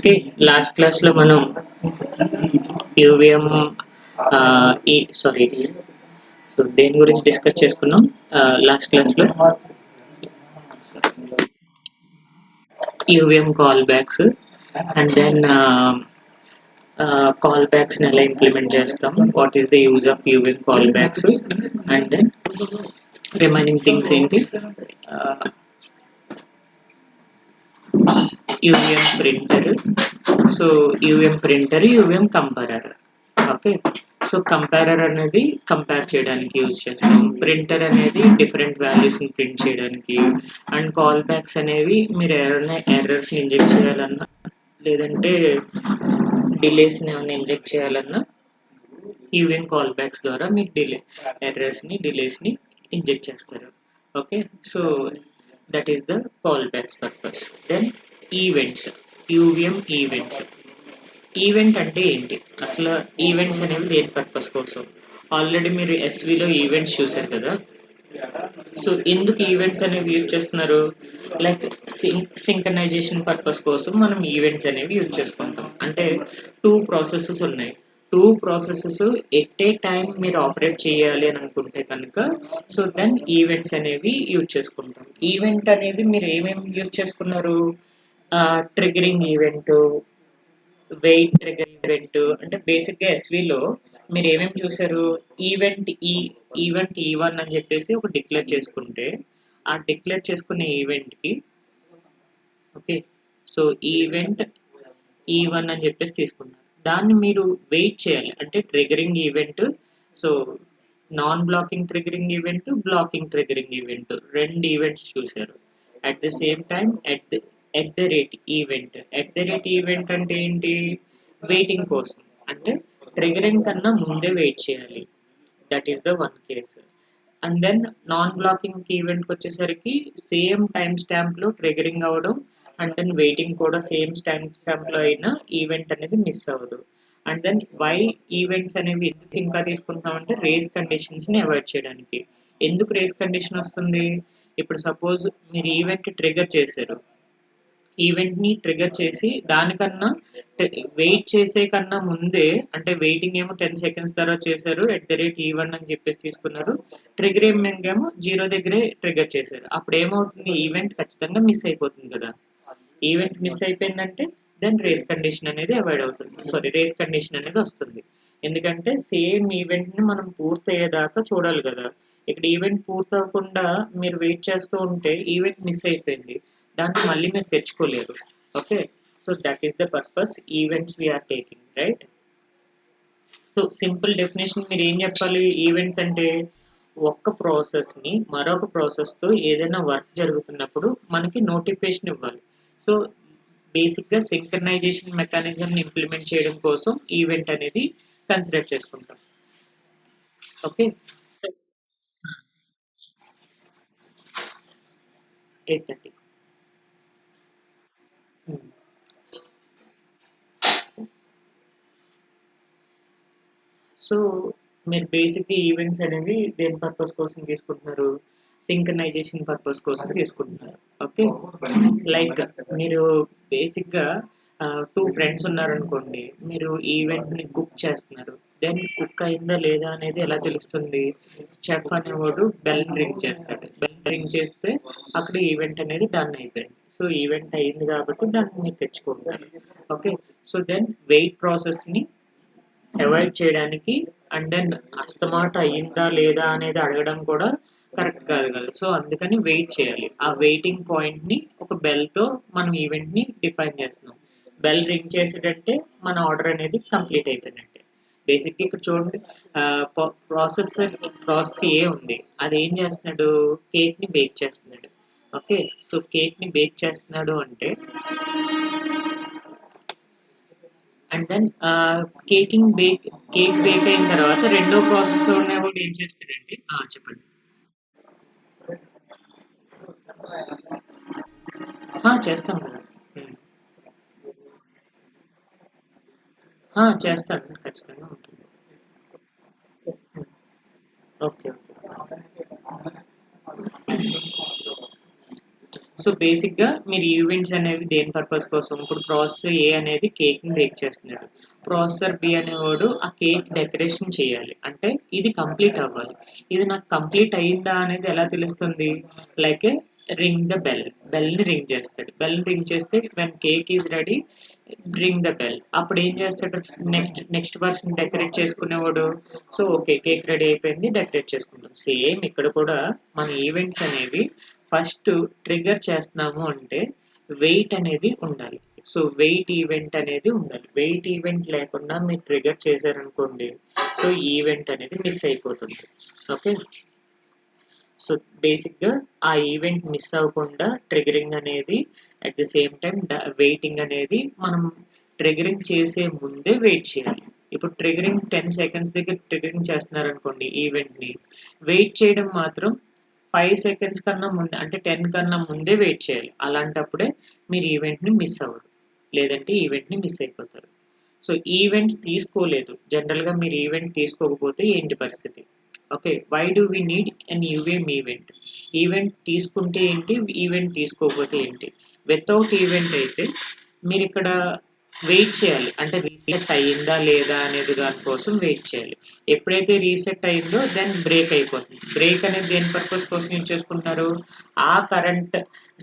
Okay, last క్లాస్లో మనం యూవిఎం sorry, so దేని గురించి డిస్కస్ చేసుకున్నాం లాస్ట్ క్లాస్లో? UVM callbacks, and then కాల్ బ్యాక్స్ని ఎలా ఇంప్లిమెంట్ చేస్తాం, what is the use of UVM callbacks, and then remaining things ఏంటి, UVM printer, so UVM printer, UVM comparer. Okay, so comparer అనేది కంపేర్ చేయడానికి use చేస్తాం, printer అనేది different వాల్యూస్ని ప్రింట్ చేయడానికి, అండ్ కాల్ బ్యాక్స్ అనేవి మీరు ఎవరైనా ఎర్రర్స్ని ఇంజెక్ట్ చేయాలన్నా లేదంటే డిలేస్ని ఏమైనా ఇంజెక్ట్ చేయాలన్నా యూవిఎం కాల్ బ్యాక్స్ ద్వారా మీకు ఎర్రర్స్ని డిలేస్ని ఇంజెక్ట్ చేస్తారు. Okay, so that is the callbacks purpose. Then events, UVM events. Event అంటే ఏంటి, అసలు ఈవెంట్స్ అనేవి దేని పర్పస్ కోసం? ఆల్రెడీ మీరు ఎస్విలో ఈవెంట్స్ చూసారు కదా, సో ఎందుకు ఈవెంట్స్ అనేవి యూజ్ చేస్తున్నారు? లైక్ సింక్రనైజేషన్ పర్పస్ కోసం మనం ఈవెంట్స్ అనేవి యూజ్ చేసుకుంటాం. అంటే టూ ప్రాసెసెస్ ఉన్నాయి, two processes at a time మీరు ఆపరేట్ చేయాలి అని అనుకుంటే కనుక సో దెన్ ఈవెంట్స్ అనేవి యూజ్ చేసుకుంటాం. ఈవెంట్ అనేది మీరు ఏమేమి యూజ్ చేసుకున్నారు? Triggering event, wait trigger event. అంటే బేసిక్గా ఎస్విలో మీరు ఏమేమి చూసారు? ఈవెంట్ E1 అని చెప్పేసి ఒక డిక్లేర్ చేసుకుంటే ఆ డిక్లేర్ చేసుకునే ఈవెంట్కి, ఓకే, సో ఈవెంట్ E1 అని చెప్పేసి తీసుకున్నారు. దాన్ని మీరు వెయిట్ చేయాలి, అంటే triggering event, so non blocking triggering event, blocking triggering event, రెండు ఈవెంట్స్ చూశారు. At the same time at the rate event. At the rate event అంటే ఏంటి? వెయిటింగ్ కోసం, అంటే ట్రిగరింగ్ కన్నా ముందే వెయిట్ చేయాలి. That is the one case. And then non blocking ఈవెంట్కి వచ్చేసరికి సేమ్ టైం స్టాంప్లో ట్రిగరింగ్ అవ్వడం, అండ్ దెన్ వెయిటింగ్ కూడా సేమ్ టైం స్టాంప్లో అయినా ఈవెంట్ అనేది మిస్ అవ్వదు. అండ్ దెన్ వై ఈవెంట్స్ అనేవి ఎందుకు ఇంకా తీసుకుంటామంటే రేస్ కండిషన్స్ని అవాయిడ్ చేయడానికి. ఎందుకు రేస్ కండిషన్ వస్తుంది? ఇప్పుడు సపోజ్ మీరు ఈవెంట్ ట్రిగర్ చేశారు, ఈవెంట్ని ట్రిగర్ చేసి దానికన్నా వెయిట్ చేసే కన్నా ముందే, అంటే వెయిటింగ్ ఏమో 10 సెకండ్స్ తర్వాత చేశారు, ఎట్ ద రేట్ E1 అని చెప్పేసి తీసుకున్నారు, ట్రిగరింగ్ ఏమో 0 దగ్గరే ట్రిగర్ చేశారు. అప్పుడు ఏమవుతుంది? ఈవెంట్ ఖచ్చితంగా మిస్ అయిపోతుంది కదా. ఈవెంట్ మిస్ అయిపోయిందంటే దెన్ రేస్ కండిషన్ అనేది అవాయిడ్ అవుతుంది, సారీ రేస్ కండిషన్ అనేది వస్తుంది. ఎందుకంటే సేమ్ ఈవెంట్ని మనం పూర్తయ్యేదాకా చూడాలి కదా. ఇక్కడ ఈవెంట్ పూర్తవకుండా మీరు వెయిట్ చేస్తూ ఉంటే ఈవెంట్ మిస్ అయిపోయింది, దాన్ని మళ్ళీ మీరు తెచ్చుకోలేరు. Okay, so that is the purpose events we are taking, right? So simple definition మీరు ఏం చెప్పాలి? ఈవెంట్స్ అంటే ఒక్క ప్రాసెస్ని మరొక ప్రాసెస్తో ఏదైనా వర్క్ జరుగుతున్నప్పుడు మనకి నోటిఫికేషన్ ఇవ్వాలి. సో బేసిక్గా సింక్రనైజేషన్ మెకానిజంని ఇంప్లిమెంట్ చేయడం కోసం ఈవెంట్ అనేది కన్సిడర్ చేసుకుంటాం. ఓకే, 8:30. సో మీరు బేసిక్గా ఈవెంట్స్ అనేవి దేని పర్పస్ కోసం తీసుకుంటున్నారు? సింక్రనైజేషన్ పర్పస్ కోసం తీసుకుంటున్నారు. ఓకే, లైక్ మీరు బేసిక్గా టూ ఫ్రెండ్స్ ఉన్నారనుకోండి, మీరు ఈవెంట్ని కుక్ చేస్తున్నారు, దెన్ కుక్ అయిందా లేదా అనేది ఎలా తెలుస్తుంది? చెఫ్ అనేవాడు బెల్ రింగ్ చేస్తాడు, బెల్ రింగ్ చేస్తే అక్కడ ఈవెంట్ అనేది డన్ అయిపోయింది. సో ఈవెంట్ అయింది కాబట్టి దాన్ని మీరు తెచ్చుకుంటారు. ఓకే, సో దెన్ వెయిట్ ప్రాసెస్ని అవాయిడ్ చేయడానికి, అండ్ దెన్ అస్తమాట అయ్యిందా లేదా అనేది అడగడం కూడా కరెక్ట్ కాదు కదా. సో అందుకని వెయిట్ చేయాలి. ఆ వెయిటింగ్ పాయింట్ని ఒక బెల్తో మనం ఈవెంట్ని డిఫైన్ చేస్తున్నాం. బెల్ రింగ్ చేసేటంటే మన ఆర్డర్ అనేది కంప్లీట్ అయిపోయినట్టే. బేసిక్గా ఇక్కడ చూడండి, ప్రాసెస్ ఏ ఉంది, అది ఏం చేస్తున్నాడు? కేక్ని బేక్ చేస్తున్నాడు. ఓకే, సో కేక్ని బేక్ చేస్తున్నాడు అంటే, అండ్ దెన్ కేక్ బేక్ అయిన తర్వాత రెండో ప్రాసెస్ ఉన్నవాడు ఏం చేస్తాడంటే, చెప్పండి. చేస్తాం కదా. చేస్తాను, ఖచ్చితంగా ఉంటుంది. Okay, okay. సో బేసిక్గా మీరు ఈవెంట్స్ అనేవి దేని పర్పస్ కోసం, ఇప్పుడు ప్రాసెసర్ ఏ అనేది కేక్ని బేక్ చేస్తున్నాడు, ప్రాసెసర్ బి అనేవాడు ఆ కేక్ డెకరేషన్ చేయాలి, అంటే ఇది కంప్లీట్ అవ్వాలి. ఇది నాకు కంప్లీట్ అయిందా అనేది ఎలా తెలుస్తుంది, లైక్ రింగ్ ద బెల్, బెల్ని రింగ్ చేస్తాడు, బెల్ని రింగ్ చేస్తే when cake is ready ring the bell, అప్పుడు ఏం చేస్తాడు, నెక్స్ట్ పర్సన్ డెకరేట్ చేసుకునేవాడు. సో ఓకే కేక్ రెడీ అయిపోయింది, డెకరేట్ చేసుకుంటాం. సేమ్ ఇక్కడ కూడా మన ఈవెంట్స్ అనేవి ఫస్ట్ ట్రిగర్ చేస్తున్నాము అంటే వెయిట్ అనేది ఉండాలి. సో వెయిట్ ఈవెంట్ అనేది ఉండాలి. వెయిట్ ఈవెంట్ లేకుండా మీరు ట్రిగర్ చేశారనుకోండి, సో ఈవెంట్ అనేది మిస్ అయిపోతుంది. ఓకే, సో బేసిక్గా ఆ ఈవెంట్ మిస్ అవ్వకుండా ట్రిగరింగ్ అనేది at the same time waiting అనేది మనం ట్రిగరింగ్ చేసే ముందే వెయిట్ చేయాలి. ఇప్పుడు ట్రిగరింగ్ 10 సెకండ్స్ దగ్గర ట్రిగరింగ్ చేస్తున్నారు అనుకోండి ఈవెంట్ని, వెయిట్ చేయడం మాత్రం 5 సెకండ్స్ కన్నా ముందే, అంటే 10 కన్నా ముందే వెయిట్ చేయాలి. అలాంటప్పుడే మీరు ఈవెంట్ని మిస్ అవ్వరు, లేదంటే ఈవెంట్ని మిస్ అయిపోతారు. సో ఈవెంట్స్ తీసుకోలేదు, జనరల్గా మీరు ఈవెంట్ తీసుకోకపోతే ఏంటి పరిస్థితి? Okay, why do we need an um event? Event తీసుకుంటే ఏంటి, ఈవెంట్ తీసుకోకపోతే ఏంటి? వితౌట్ ఈవెంట్ అయితే మీరు ఇక్కడ వెయిట్ చేయాలి, అంటే రీసెట్ అయ్యిందా లేదా అనేది దానికోసం వెయిట్ చేయాలి. ఎప్పుడైతే రీసెట్ అయిందో దెన్ బ్రేక్ అయిపోతుంది. బ్రేక్ అనేది దేని పర్పస్ కోసం యూజ్ చేసుకుంటున్నారు, ఆ కరెంట్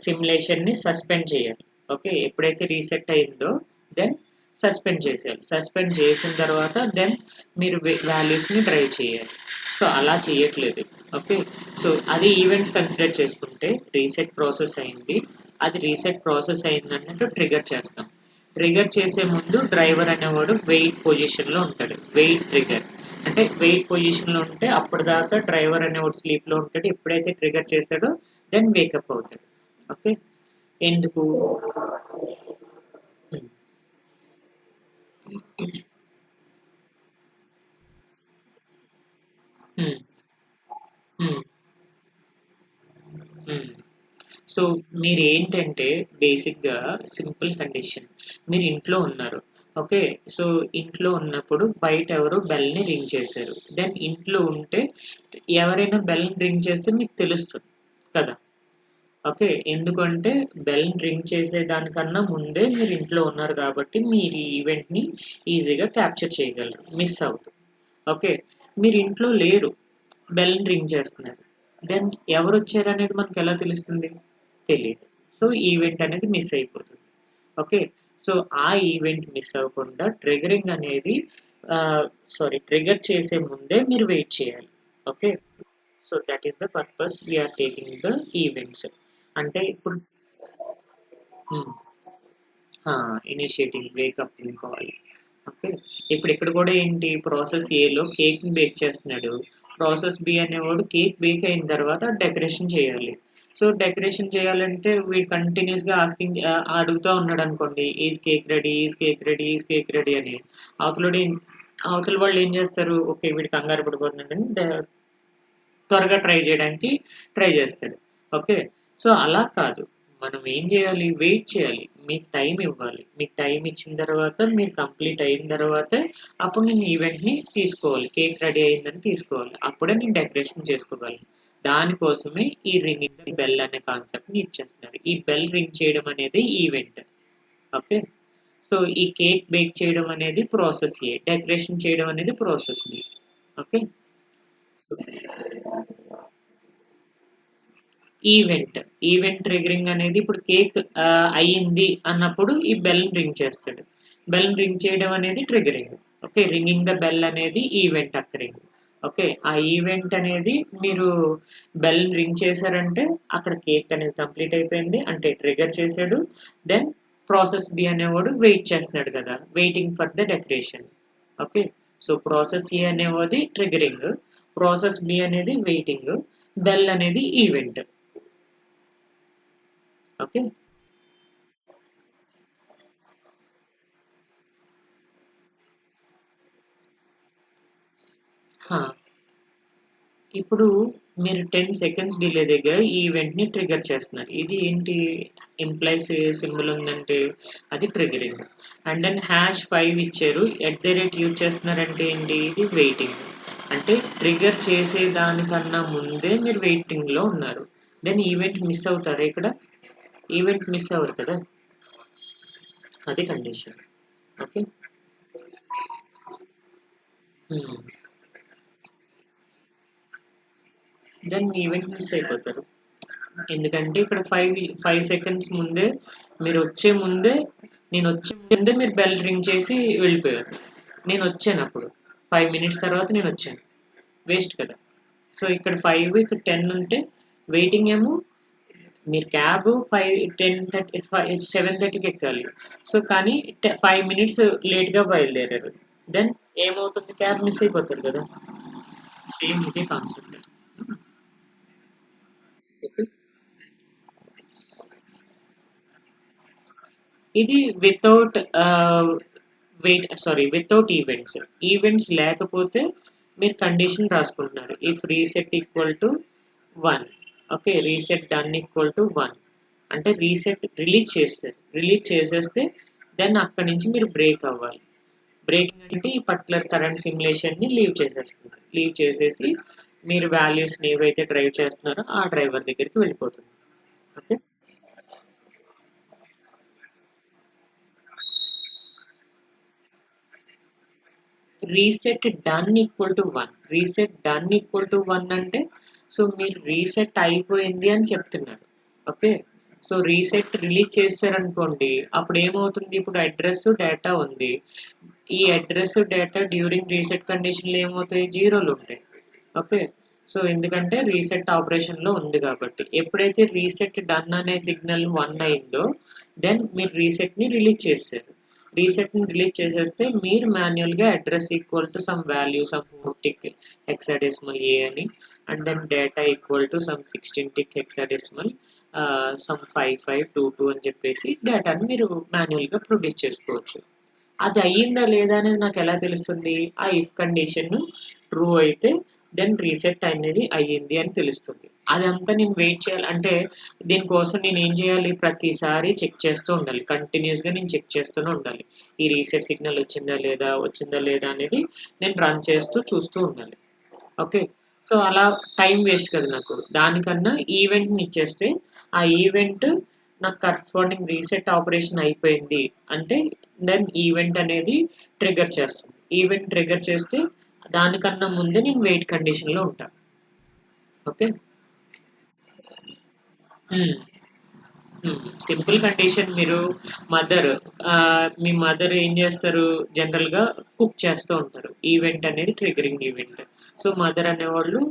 సిమ్యులేషన్ని సస్పెండ్ చేయాలి. ఓకే, ఎప్పుడైతే రీసెట్ అయిందో దెన్ సస్పెండ్ చేసేయాలి. సస్పెండ్ చేసిన తర్వాత దెన్ మీరు వాల్యూస్ని డ్రైవ్ చేయాలి. సో అలా చేయట్లేదు. ఓకే, సో అది ఈవెంట్స్ కన్సిడర్ చేసుకుంటే రీసెట్ ప్రాసెస్ అయింది, అది రీసెట్ ప్రాసెస్ అయిందన్నట్టు ట్రిగర్ చేస్తాం. ట్రిగర్ చేసే ముందు డ్రైవర్ అనేవాడు వెయిట్ పొజిషన్లో ఉంటాడు. వెయిట్ ట్రిగర్ అంటే వెయిట్ పొజిషన్లో ఉంటే అప్పటిదాకా డ్రైవర్ అనేవాడు స్లీప్లో ఉంటాడు. ఎప్పుడైతే ట్రిగర్ చేశాడో దెన్ వేకప్ అవుతాడు. ఓకే, ఎందుకు? హ్మ్. హ్మ్. హ్మ్. సో మీరేంటంటే బేసిక్‌గా సింపుల్ కండిషన్. మీరు ఇంట్లో ఉన్నారు. ఓకే, సో ఇంట్లో ఉన్నప్పుడు బయట ఎవరో బెల్‌ని రింగ్ చేశారు. దెన్ ఇంట్లో ఉంటే ఎవరైనా బెల్‌ని రింగ్ చేస్తే మీకు తెలుస్తుంది కదా! ఓకే, ఎందుకంటే బెల్‌ని రింగ్ చేసే దానికన్నా ముందే మీరు ఇంట్లో ఉన్నారు కాబట్టి మీరు ఈ ఈవెంట్‌ని ఈజీగా క్యాప్చర్ చేయగలరు. మిస్ అవ్వదు. ఓకే, మీరు ఇంట్లో లేరు, బెల్‌ని రింగ్ చేస్తున్నారు. దెన్ ఎవరొచ్చారనేది మనకెలా తెలుస్తుంది? తెలీదు. సో, ఈవెంట్ అనేది మిస్ అయిపోతుంది. ఓకే, సో, ఆ ఈవెంట్ మిస్ అవ్వకుండా ట్రిగ్గరింగ్ అనేది ట్రిగ్గర్ చేసే ముందే మీరు వెయిట్ చేయాలి. Okay, so, that is the purpose we are taking the events. అంటే ఇప్పుడు హ్మ్. ఆ! ఇనిషియేటింగ్ బ్రేకప్ కావాలి. ఓకే, ఇప్పుడు ఇక్కడ కూడా ఏంటి, ప్రాసెస్ ఏలో కేక్‌ని బేక్ చేస్తున్నాడు. ప్రాసెస్ బి అనేవాడు కేక్ బేక్ అయిన తర్వాత డెకరేషన్ చేయాలి. సో, డెకరేషన్ చేయాలంటే వీడు కంటిన్యూయస్‌గా అడుగుతా ఉన్నాడనుకోండి, is cake ready? Is cake ready? Is cake ready? అని. అవతలోడు ఏం అవతల వాళ్ళు ఏం చేస్తారు? ఓకే, వీడు కంగారు పడిపోతున్నాడని త్వరగా ట్రై చేయడానికి ట్రై చేస్తాడు. ఓకే, సో అలా కాదు. మనం ఏం చేయాలి, వెయిట్ చేయాలి. మీకు టైం ఇవ్వాలి. మీకు టైం ఇచ్చిన తర్వాత మీరు కంప్లీట్ అయిన తర్వాతే అప్పుడు నేను ఈవెంట్‌ని తీసుకోవాలి. కేక్ రెడీ అయిందని తీసుకోవాలి. అప్పుడే నేను డెకరేషన్ చేసుకోగలను. దానికోసమే ఈ రింగింగ్ ది బెల్ అనే కాన్సెప్ట్‌ని ఇచ్చేస్తున్నారు. ఈ బెల్ రింగ్ చేయడం అనేది ఈవెంట్. ఓకే, సో ఈ కేక్ బేక్ చేయడం అనేది ప్రాసెస్ ఏ. డెకరేషన్ చేయడం అనేది process B. Okay, event. Event triggering అనేది ఇప్పుడు కేక్ అయ్యింది అన్నప్పుడు ఈ బెల్ రింగ్ చేస్తాడు. బెల్ రింగ్ చేయడం అనేది triggering. Okay, ringing the bell అనేది ఈవెంట్ అక్కరింగ్. ఓకే, ఆ ఈవెంట్ అనేది మీరు బెల్ రింగ్ చేశారంటే అక్కడ కేక్ అనేది కంప్లీట్ అయిపోయింది, అంటే ట్రిగ్గర్ చేశాడు. దెన్ ప్రాసెస్ బి అనేవాడు వెయిట్ చేస్తున్నాడు కదా, waiting for the decoration. Okay, so process A అనేవాది ట్రిగ్గరింగ్, ప్రాసెస్ బి అనేది వెయిటింగ్, బెల్ అనేది ఈవెంట్. ఓకే, హా, ఇప్పుడు మీరు 10 సెకండ్స్ డిలే దగ్గర ఈ ఈవెంట్ని ట్రిగర్ చేస్తున్నారు. ఇది ఏంటి, ఎంప్లాయీస్ సింబల్ ఉందంటే అది ట్రిగరింగ్. అండ్ దెన్ #5 ఇచ్చారు, ఎట్ ద రేట్ యూజ్ చేస్తున్నారంటే ఏంటి, ఇది వెయిటింగ్. అంటే ట్రిగర్ చేసే దానికన్నా ముందే మీరు వెయిటింగ్లో ఉన్నారు. దెన్ ఈవెంట్ మిస్ అవుతారా ఇక్కడ? ఈవెంట్ మిస్ అవ్వరు కదా, అది condition. Okay. Then event miss అయిపోతారు. ఎందుకంటే ఇక్కడ 5 సెకండ్స్ ముందే, మీరు వచ్చే ముందే, నేను వచ్చే ముందే మీరు బెల్ రింగ్ చేసి వెళ్ళిపోయారు. నేను వచ్చాను అప్పుడు 5 మినిట్స్ తర్వాత నేను వచ్చాను, వేస్ట్ కదా. సో ఇక్కడ 5 ఇక్కడ 10 ఉంటే వెయిటింగ్ ఏమో, మీరు క్యాబ్ 7:30కి ఎక్కాలి. సో కానీ 5 మినిట్స్ లేట్గా బయలుదేరారు, దెన్ ఏమవుతుంది, క్యాబ్ మిస్ అయిపోతారు కదా. సేమ్ ఇదే కాన్సెప్ట్. ఇది వితౌట్ వితౌట్ ఈవెంట్స్. ఈవెంట్స్ లేకపోతే మీరు కండిషన్ రాసుకుంటున్నారు, if reset equal to 1. Okay, reset done equal to 1 అంటే రీసెట్ రిలీజ్ చేస్తారు, రిలీజ్ చేసేస్తే దెన్ అక్కడి నుంచి మీరు బ్రేక్ అవ్వాలి. బ్రేకింగ్ అంటే ఈ పర్టికులర్ కరెంట్ సిమ్యులేషన్ని లీవ్ చేసేస్తున్నారు, లీవ్ చేసేసి మీరు వాల్యూస్ని ఏవైతే డ్రైవ్ చేస్తున్నారో ఆ డ్రైవర్ దగ్గరికి వెళ్ళిపోతుంది. Okay. Reset done equal to 1. Reset done equal to 1 అంటే, సో మీరు రీసెట్ అయిపోయింది అని చెప్తున్నారు. ఓకే. సో రీసెట్ రిలీజ్ చేశారనుకోండి, అప్పుడు ఏమవుతుంది, ఇప్పుడు అడ్రస్ డేటా ఉంది, ఈ అడ్రస్ డేటా డ్యూరింగ్ రీసెట్ కండిషన్లో ఏమవుతాయి, జీరోలు ఉంటాయి. ఓకే. సో ఎందుకంటే రీసెట్ ఆపరేషన్లో ఉంది కాబట్టి, ఎప్పుడైతే రీసెట్ డన్ అనే సిగ్నల్ 1 అయిందో దెన్ మీరు రీసెట్ని రిలీజ్ చేస్తారు. రీసెట్ని రిలీజ్ చేసేస్తే మీరు మాన్యువల్గా address equal to some value, some 4 tick hexadecimal A అని, and then data equal to some 16 tick hexadecimal some 5522 అని చెప్పేసి డేటాని మీరు మాన్యువల్గా ప్రొడ్యూస్ చేసుకోవచ్చు. అది అయ్యిందా లేదా అనేది నాకు ఎలా తెలుస్తుంది, ఆ ఇఫ్ కండిషన్ ట్రూ అయితే దెన్ రీసెట్ అనేది అయ్యింది అని తెలుస్తుంది. అదంతా నేను వెయిట్ చేయాలి అంటే, దీనికోసం నేను ఏం చేయాలి, ప్రతిసారి చెక్ చేస్తూ ఉండాలి, కంటిన్యూస్గా నేను చెక్ చేస్తూనే ఉండాలి, ఈ రీసెట్ సిగ్నల్ వచ్చిందా లేదా అనేది నేను రన్ చేస్తూ చూస్తూ ఉండాలి. ఓకే. సో అలా టైం వేస్ట్ కదా నాకు, దానికన్నా ఈవెంట్ని ఇచ్చేస్తే ఆ ఈవెంట్ నాకు కరెస్పాండింగ్ రీసెట్ ఆపరేషన్ అయిపోయింది అంటే దెన్ ఈవెంట్ అనేది ట్రిగ్గర్ చేస్తుంది. ఈవెంట్ ట్రిగ్గర్ చేస్తే దానికన్నా ముందే నేను వెయిట్ కండిషన్లో ఉంటాను. ఓకే. సింపుల్ కండిషన్, మీరు మదర్ మీ మదర్ ఏం చేస్తారు, జనరల్గా కుక్ చేస్తూ ఉంటారు, ఈవెంట్ అనేది ట్రిగరింగ్ ఈవెంట్. సో మదర్ అనేవాళ్ళు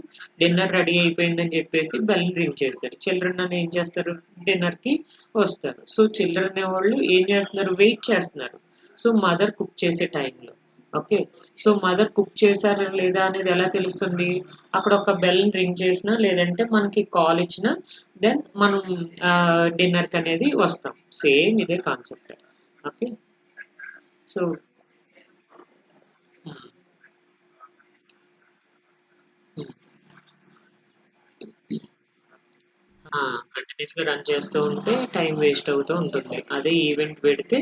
డిన్నర్ రెడీ అయిపోయిందని చెప్పేసి బెల్ రింగ్ చేస్తారు, చిల్డ్రన్ అని ఏం చేస్తారు, డిన్నర్కి వస్తారు. సో చిల్డ్రన్ అనేవాళ్ళు ఏం చేస్తున్నారు, వెయిట్ చేస్తున్నారు, సో మదర్ కుక్ చేసే టైంలో. ఓకే. సో మదర్ కుక్ చేశారా లేదా అనేది ఎలా తెలుస్తుంది, అక్కడ ఒక బెల్ రింగ్ చేసినా లేదంటే మనకి కాల్ ఇచ్చినా దెన్ మనం డిన్నర్కి అనేది వస్తాం. సేమ్ ఇదే కాన్సెప్ట్. ఓకే. సో కంటిన్యూస్గా రన్ చేస్తూ ఉంటే టైం వేస్ట్ అవుతూ ఉంటుంది. అదే ఈవెంట్ పెడితే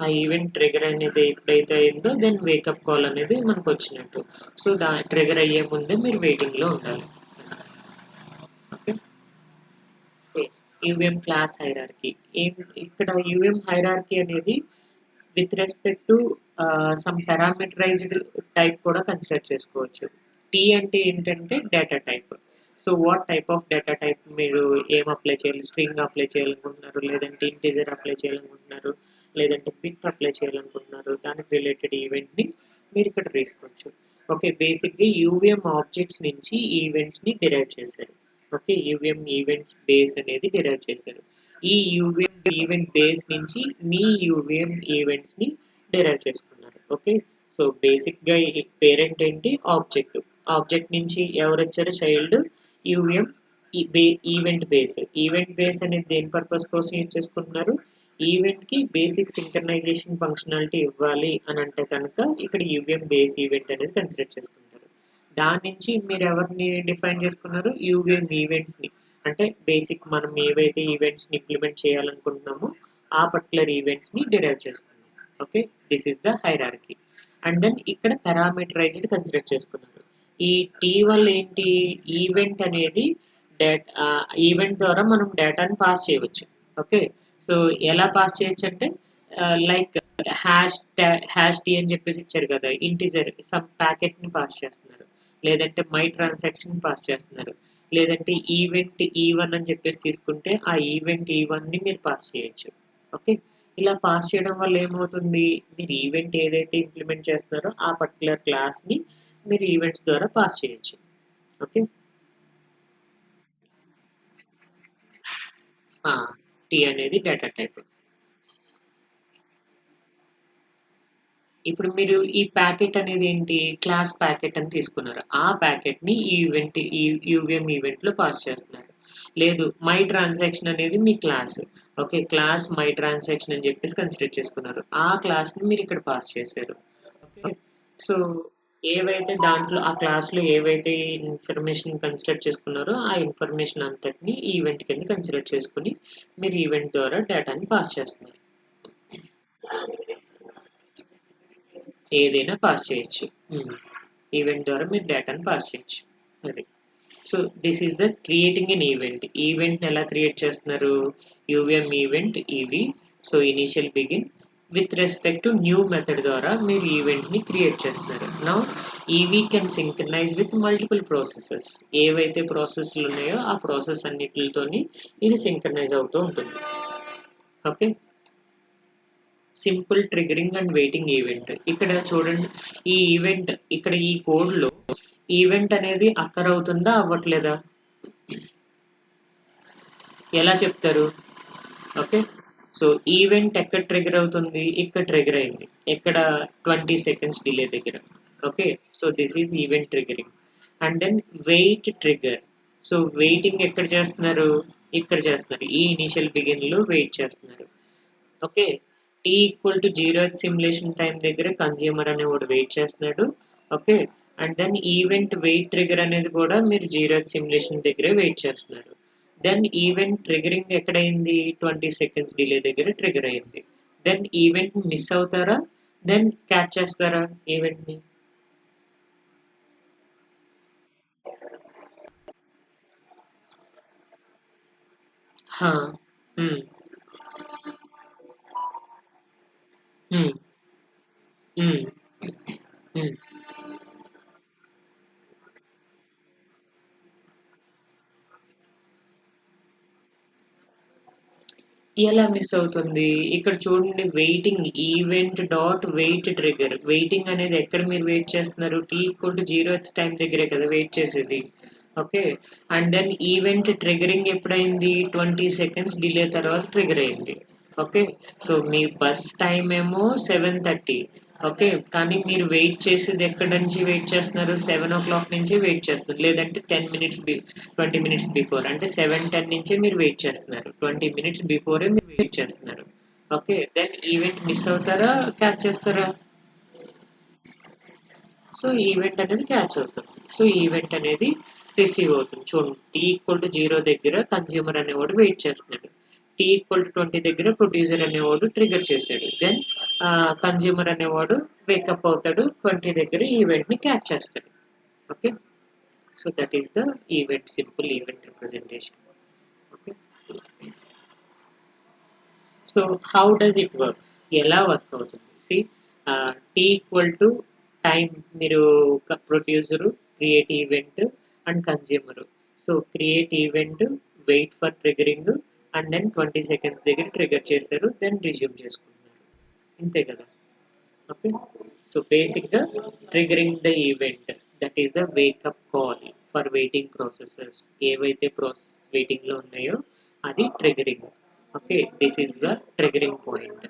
ఆ ఈవెంట్ ట్రిగర్ అనేది ఎప్పుడైతే అయిందో దెన్ వేకప్ కాల్ అనేది మనకు వచ్చినట్టు. సో ట్రిగర్ అయ్యే ముందే మీరు వెయిటింగ్లో ఉండాలి. Okay. Same UM class hierarchy. ఇక్కడ యూఎం హైరార్కీ అనేది with respect to some parameterised type కూడా కన్సిడర్ చేసుకోవచ్చు. టీ అంటే ఏంటంటే data type. So what type of data type మీరు ఏం అప్లై చేయాలి, స్ట్రింగ్ అప్లై చేయాలనుకుంటున్నారు, లేదంటే ఇంటీజర్ అప్లై చేయాలనుకుంటున్నారు, లేదంటే బిట్ అప్లై చేయాలనుకుంటున్నారు, దానికి రిలేటెడ్ ఈవెంట్ని మీరు ఇక్కడ తీసుకోవచ్చు. ఓకే. బేసిక్గా యూవిఎం ఆబ్జెక్ట్స్ నుంచి ఈవెంట్స్ని డిరైవ్ చేశారు. ఓకే. యూవిఎం ఈవెంట్స్ బేస్ అనేది డిరైవ్ చేశారు. ఈ యూవిఎం ఈవెంట్ బేస్ నుంచి మీ యూవిఎం ఈవెంట్స్ని డిరైవ్ చేసుకున్నారు. ఓకే. సో బేసిక్గా పేరెంట్ ఏంటి, ఆబ్జెక్ట్. ఆబ్జెక్ట్ నుంచి ఎవరు వచ్చారు, child. UVM event base. Event base అనేది దేని పర్పస్ కోసం యూజ్ చేసుకుంటున్నారు, ఈవెంట్కి బేసిక్ సింక్రనైజేషన్ ఫంక్షనాలిటీ ఇవ్వాలి అని అంటే కనుక ఇక్కడ యూవిఎం బేస్ ఈవెంట్ అనేది కన్సిడర్ చేసుకుంటారు. దాని నుంచి మీరు ఎవరిని డిఫైన్ చేసుకున్నారు, యూవిఎం ఈవెంట్స్ని. అంటే బేసిక్ మనం ఏవైతే ఈవెంట్స్ని ఇంప్లిమెంట్ చేయాలనుకుంటున్నామో ఆ పర్టికులర్ ఈవెంట్స్ని డిరైవ్ చేసుకున్నాం. Okay. This is the hierarchy. And then ఇక్కడ పారామీటరైజ్డ్ కన్సిడర్ చేసుకున్నారు. ఈ టీ వల్ల ఏంటి, ఈవెంట్ అనేది ఈవెంట్ ద్వారా మనం డేటాని పాస్ చేయవచ్చు. ఓకే. సో ఎలా పాస్ చేయొచ్చు అంటే లైక్ హ్యాష్ టీ అని చెప్పేసి ఇచ్చారు కదా, ఇంటిజర్ సమ్ ప్యాకెట్ ని పాస్ చేస్తున్నారు, లేదంటే మై ట్రాన్సాక్షన్ పాస్ చేస్తున్నారు, లేదంటే ఈవెంట్ ఈ1 అని చెప్పేసి తీసుకుంటే ఆ ఈవెంట్ ఈ1 ని మీరు పాస్ చేయొచ్చు. ఓకే, ఇలా పాస్ చేయడం వల్ల ఏమవుతుంది, మీరు ఈవెంట్ ఏదైతే ఇంప్లిమెంట్ చేస్తున్నారో ఆ పర్టికులర్ క్లాస్ ని మీరు ఈవెంట్స్ ద్వారా పాస్ చేయొచ్చు. ఓకే, టీ అనేది డేటా టైప్. ఇప్పుడు మీరు ఈ ప్యాకెట్ అనేది ఏంటి, క్లాస్ ప్యాకెట్ అని తీసుకున్నారు, ఆ ప్యాకెట్ ని ఈ ఈవెంట్ ఈ యూవిఎం ఈవెంట్ లో పాస్ చేస్తున్నారు. లేదు, మై ట్రాన్సాక్షన్ అనేది మీ class. Okay, class my transaction అని చెప్పేసి కన్సిడర్ చేసుకున్నారు, ఆ క్లాస్ ని మీరు ఇక్కడ పాస్ చేశారు. ఓకే, సో ఏవైతే దాంట్లో ఆ క్లాస్ లో ఏవైతే ఇన్ఫర్మేషన్ కన్సిడర్ చేసుకున్నారో ఆ ఇన్ఫర్మేషన్ అంతటిని ఈవెంట్ కింద కన్సిడర్ చేసుకుని మీరు ఈవెంట్ ద్వారా డేటాని పాస్ చేస్తున్నారు. ఏదైనా పాస్ చేయొచ్చు. ఈవెంట్ ద్వారా మీరు డేటాను పాస్ చేయొచ్చు. అది. So this is the creating an event. ఈవెంట్ని ఎలా క్రియేట్ చేస్తున్నారు, UVM event EV. So initial begin with respect to new method ద్వారా మీరు ఈవెంట్ని క్రియేట్ చేస్తున్నారు. Now EV can synchronise with multiple processes. ఏవైతే ప్రాసెస్లు ఉన్నాయో ఆ ప్రాసెస్ అన్నిటితోని ఇది సింక్రనైజ్ అవుతూ ఉంటుంది. Okay, simple triggering and waiting event. ఇక్కడ చూడండి, ఈ ఈవెంట్ ఇక్కడ ఈ కోడ్ లో ఈవెంట్ అనేది అక్కర్ అవుతుందా అవ్వట్లేదా, ఎలా చెప్తారు? ఓకే, సో ఈవెంట్ ఎక్కడ ట్రిగర్ అవుతుంది, ఇక్కడ ట్రిగర్ అయింది, ఎక్కడ 20 seconds డిలే దగ్గర. Okay, so this is event triggering. And then wait trigger. So waiting ఎక్కడ చేస్తున్నారు, ఇక్కడ చేస్తున్నారు, ఈ ఇనిషియల్ బిగిన్ లో వెయిట్ చేస్తున్నారు. Okay, T equal to 0 simulation time దగ్గర కన్జ్యూమర్ అనేవాడు వెయిట్ చేస్తున్నాడు. Okay, and then event wait trigger అనేది కూడా మీరు 0 సిమ్యులేషన్ దగ్గరే వెయిట్ చేస్తున్నారు. Then event triggering ఎక్కడైంది, 20 seconds delay దగ్గర ట్రిగర్ అయింది. దెన్ ఈవెంట్ మిస్ అవుతారా, దెన్ క్యాచ్ చేస్తారా ఈవెంట్ ని? హా, హ్మ్, హ్మ్, హ్మ్, హ్మ్. ఎలా మిస్ అవుతుంది? ఇక్కడ చూడండి, waiting event dot wait trigger. Waiting అనేది ఎక్కడ మీరు వెయిట్ చేస్తున్నారు? Tea equal to 0th time దగ్గరే కదా వెయిట్ చేసేది. Okay, and then event triggering ఎప్పుడైంది? 20 seconds డిలే తర్వాత ట్రిగర్ అయింది. ఓకే, సో మీ బస్ టైం ఏమో 7:30. ఓకే, కానీ మీరు వెయిట్ చేసేది ఎక్కడి నుంచి వెయిట్ చేస్తున్నారు? 7 o'clock నుంచి వెయిట్ చేస్తున్నారు, లేదంటే 10 minutes 20 minutes బిఫోర్, అంటే 7:10 నుంచే మీరు వెయిట్ చేస్తున్నారు, 20 minutes బిఫోరే మీరు వెయిట్ చేస్తున్నారు. ఓకే, దెన్ ఈవెంట్ మిస్ అవుతారా, క్యాచ్ చేస్తారా? సో ఈవెంట్ అనేది క్యాచ్ అవుతుంది. సో ఈవెంట్ అనేది రిసీవ్ అవుతుంది. చూడండి, టీ ఈక్వల్ టు 0 దగ్గర కన్జ్యూమర్ అనేవాడు వెయిట్ చేస్తున్నాడు, టీ ఈక్వల్ టు 20 దగ్గర ప్రొడ్యూసర్ అనేవాడు ట్రిగర్ చేశాడు, దెన్ కన్జ్యూమర్ అనేవాడు వేకప్ అవుతాడు, 20 దగ్గర ఈవెంట్ ని క్యాచ్ చేస్తాడు. Okay, so that is the event, simple event representation. Okay, so how does it work, ఎలా వర్క్ అవుతుంది? See, T equal to time, మీరు producer, create event and consumer. So create event, wait for triggering, and then 20 seconds దగ్గర trigger చేశారు, then resume చేసుకుంటున్నారు. ఇంతే కదా. Okay, so బేసిక్గా triggering the event, that is the wake up call for waiting processes. ఏవైతే process వెయిటింగ్లో ఉన్నాయో అది triggering. Okay, this is the triggering point.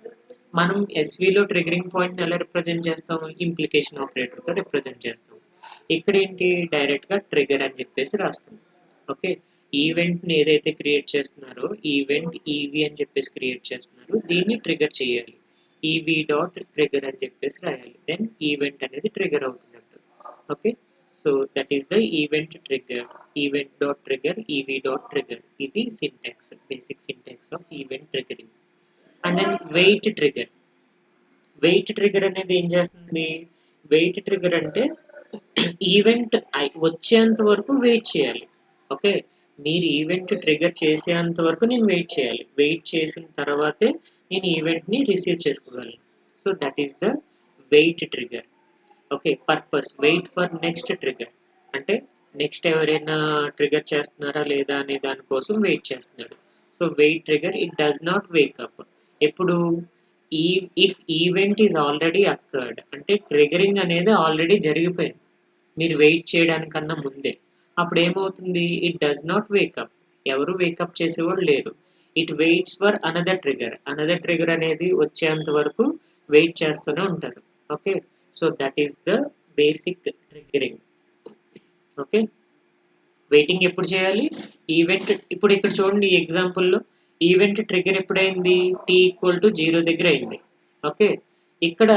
మనం ఎస్విలో ట్రిగరింగ్ పాయింట్ ఎలా రిప్రజెంట్ చేస్తాం, ఇంప్లికేషన్ ఆపరేటర్తో రిప్రజెంట్ చేస్తాం. ఇక్కడ ఏంటి, డైరెక్ట్గా ట్రిగర్ అని చెప్పేసి రాస్తాం. ఓకే, ఈవెంట్ని ఏదైతే క్రియేట్ చేస్తున్నారో ఈవెంట్ ఈవి అని చెప్పేసి క్రియేట్ చేస్తున్నారు, దీన్ని ట్రిగర్ చేయాలి, ఈవి డాట్ ట్రిగర్ అని చెప్పేసి రాయాలి, దెన్ ఈవెంట్ అనేది ట్రిగర్ అవుతున్నట్టు. Okay, so that is the event trigger, event dot trigger, EV dot trigger. ఇది syntax, basic syntax of event triggering. And then wait trigger. Wait trigger అనేది ఏం చేస్తుంది, వెయిట్ ట్రిగర్ అంటే ఈవెంట్ వచ్చేంత వరకు wait చేయాలి. ఓకే, మీరు ఈవెంట్ ట్రిగర్ చేసేంత వరకు నేను వెయిట్ చేయాలి. వెయిట్ చేసిన తర్వాతే నేను ఈవెంట్‌ని రిసీవ్ చేసుకోగలను. So, that is the wait trigger. Okay. Purpose wait for next trigger. అంటే నెక్స్ట్ ఎవరైనా ట్రిగ్గర్ చేస్తున్నారా లేదా అనే దాని కోసం వెయిట్ చేస్తున్నాడు. So, wait trigger it does not wake up. ఎప్పుడు ఈ if event is already occurred అంటే ట్రిగ్గరింగ్ అనేది ఆల్రెడీ జరిగిపోయింది. మీరు వెయిట్ చేయడానికన్నా ముందే. అప్పుడేమవుతుంది? It does not wake up. ఎవరు వేకప్ చేసేవాళ్ళు లేరు. It waits for another trigger. Another trigger అనేది వచ్చేంత వరకు వెయిట్ చేస్తూనే ఉంటారు. Okay. So, that is the basic triggering. Okay. Waiting ఎప్పుడు చేయాలి? ఈవెంట్ ఇప్పుడు ఇక్కడ చూడండి ఈ ఎగ్జాంపుల్‌లో ఈవెంట్ ట్రిగ్గర్ ఎప్పుడైంది? t=0 దగ్గర అయింది. ఓకే. ఇక్కడ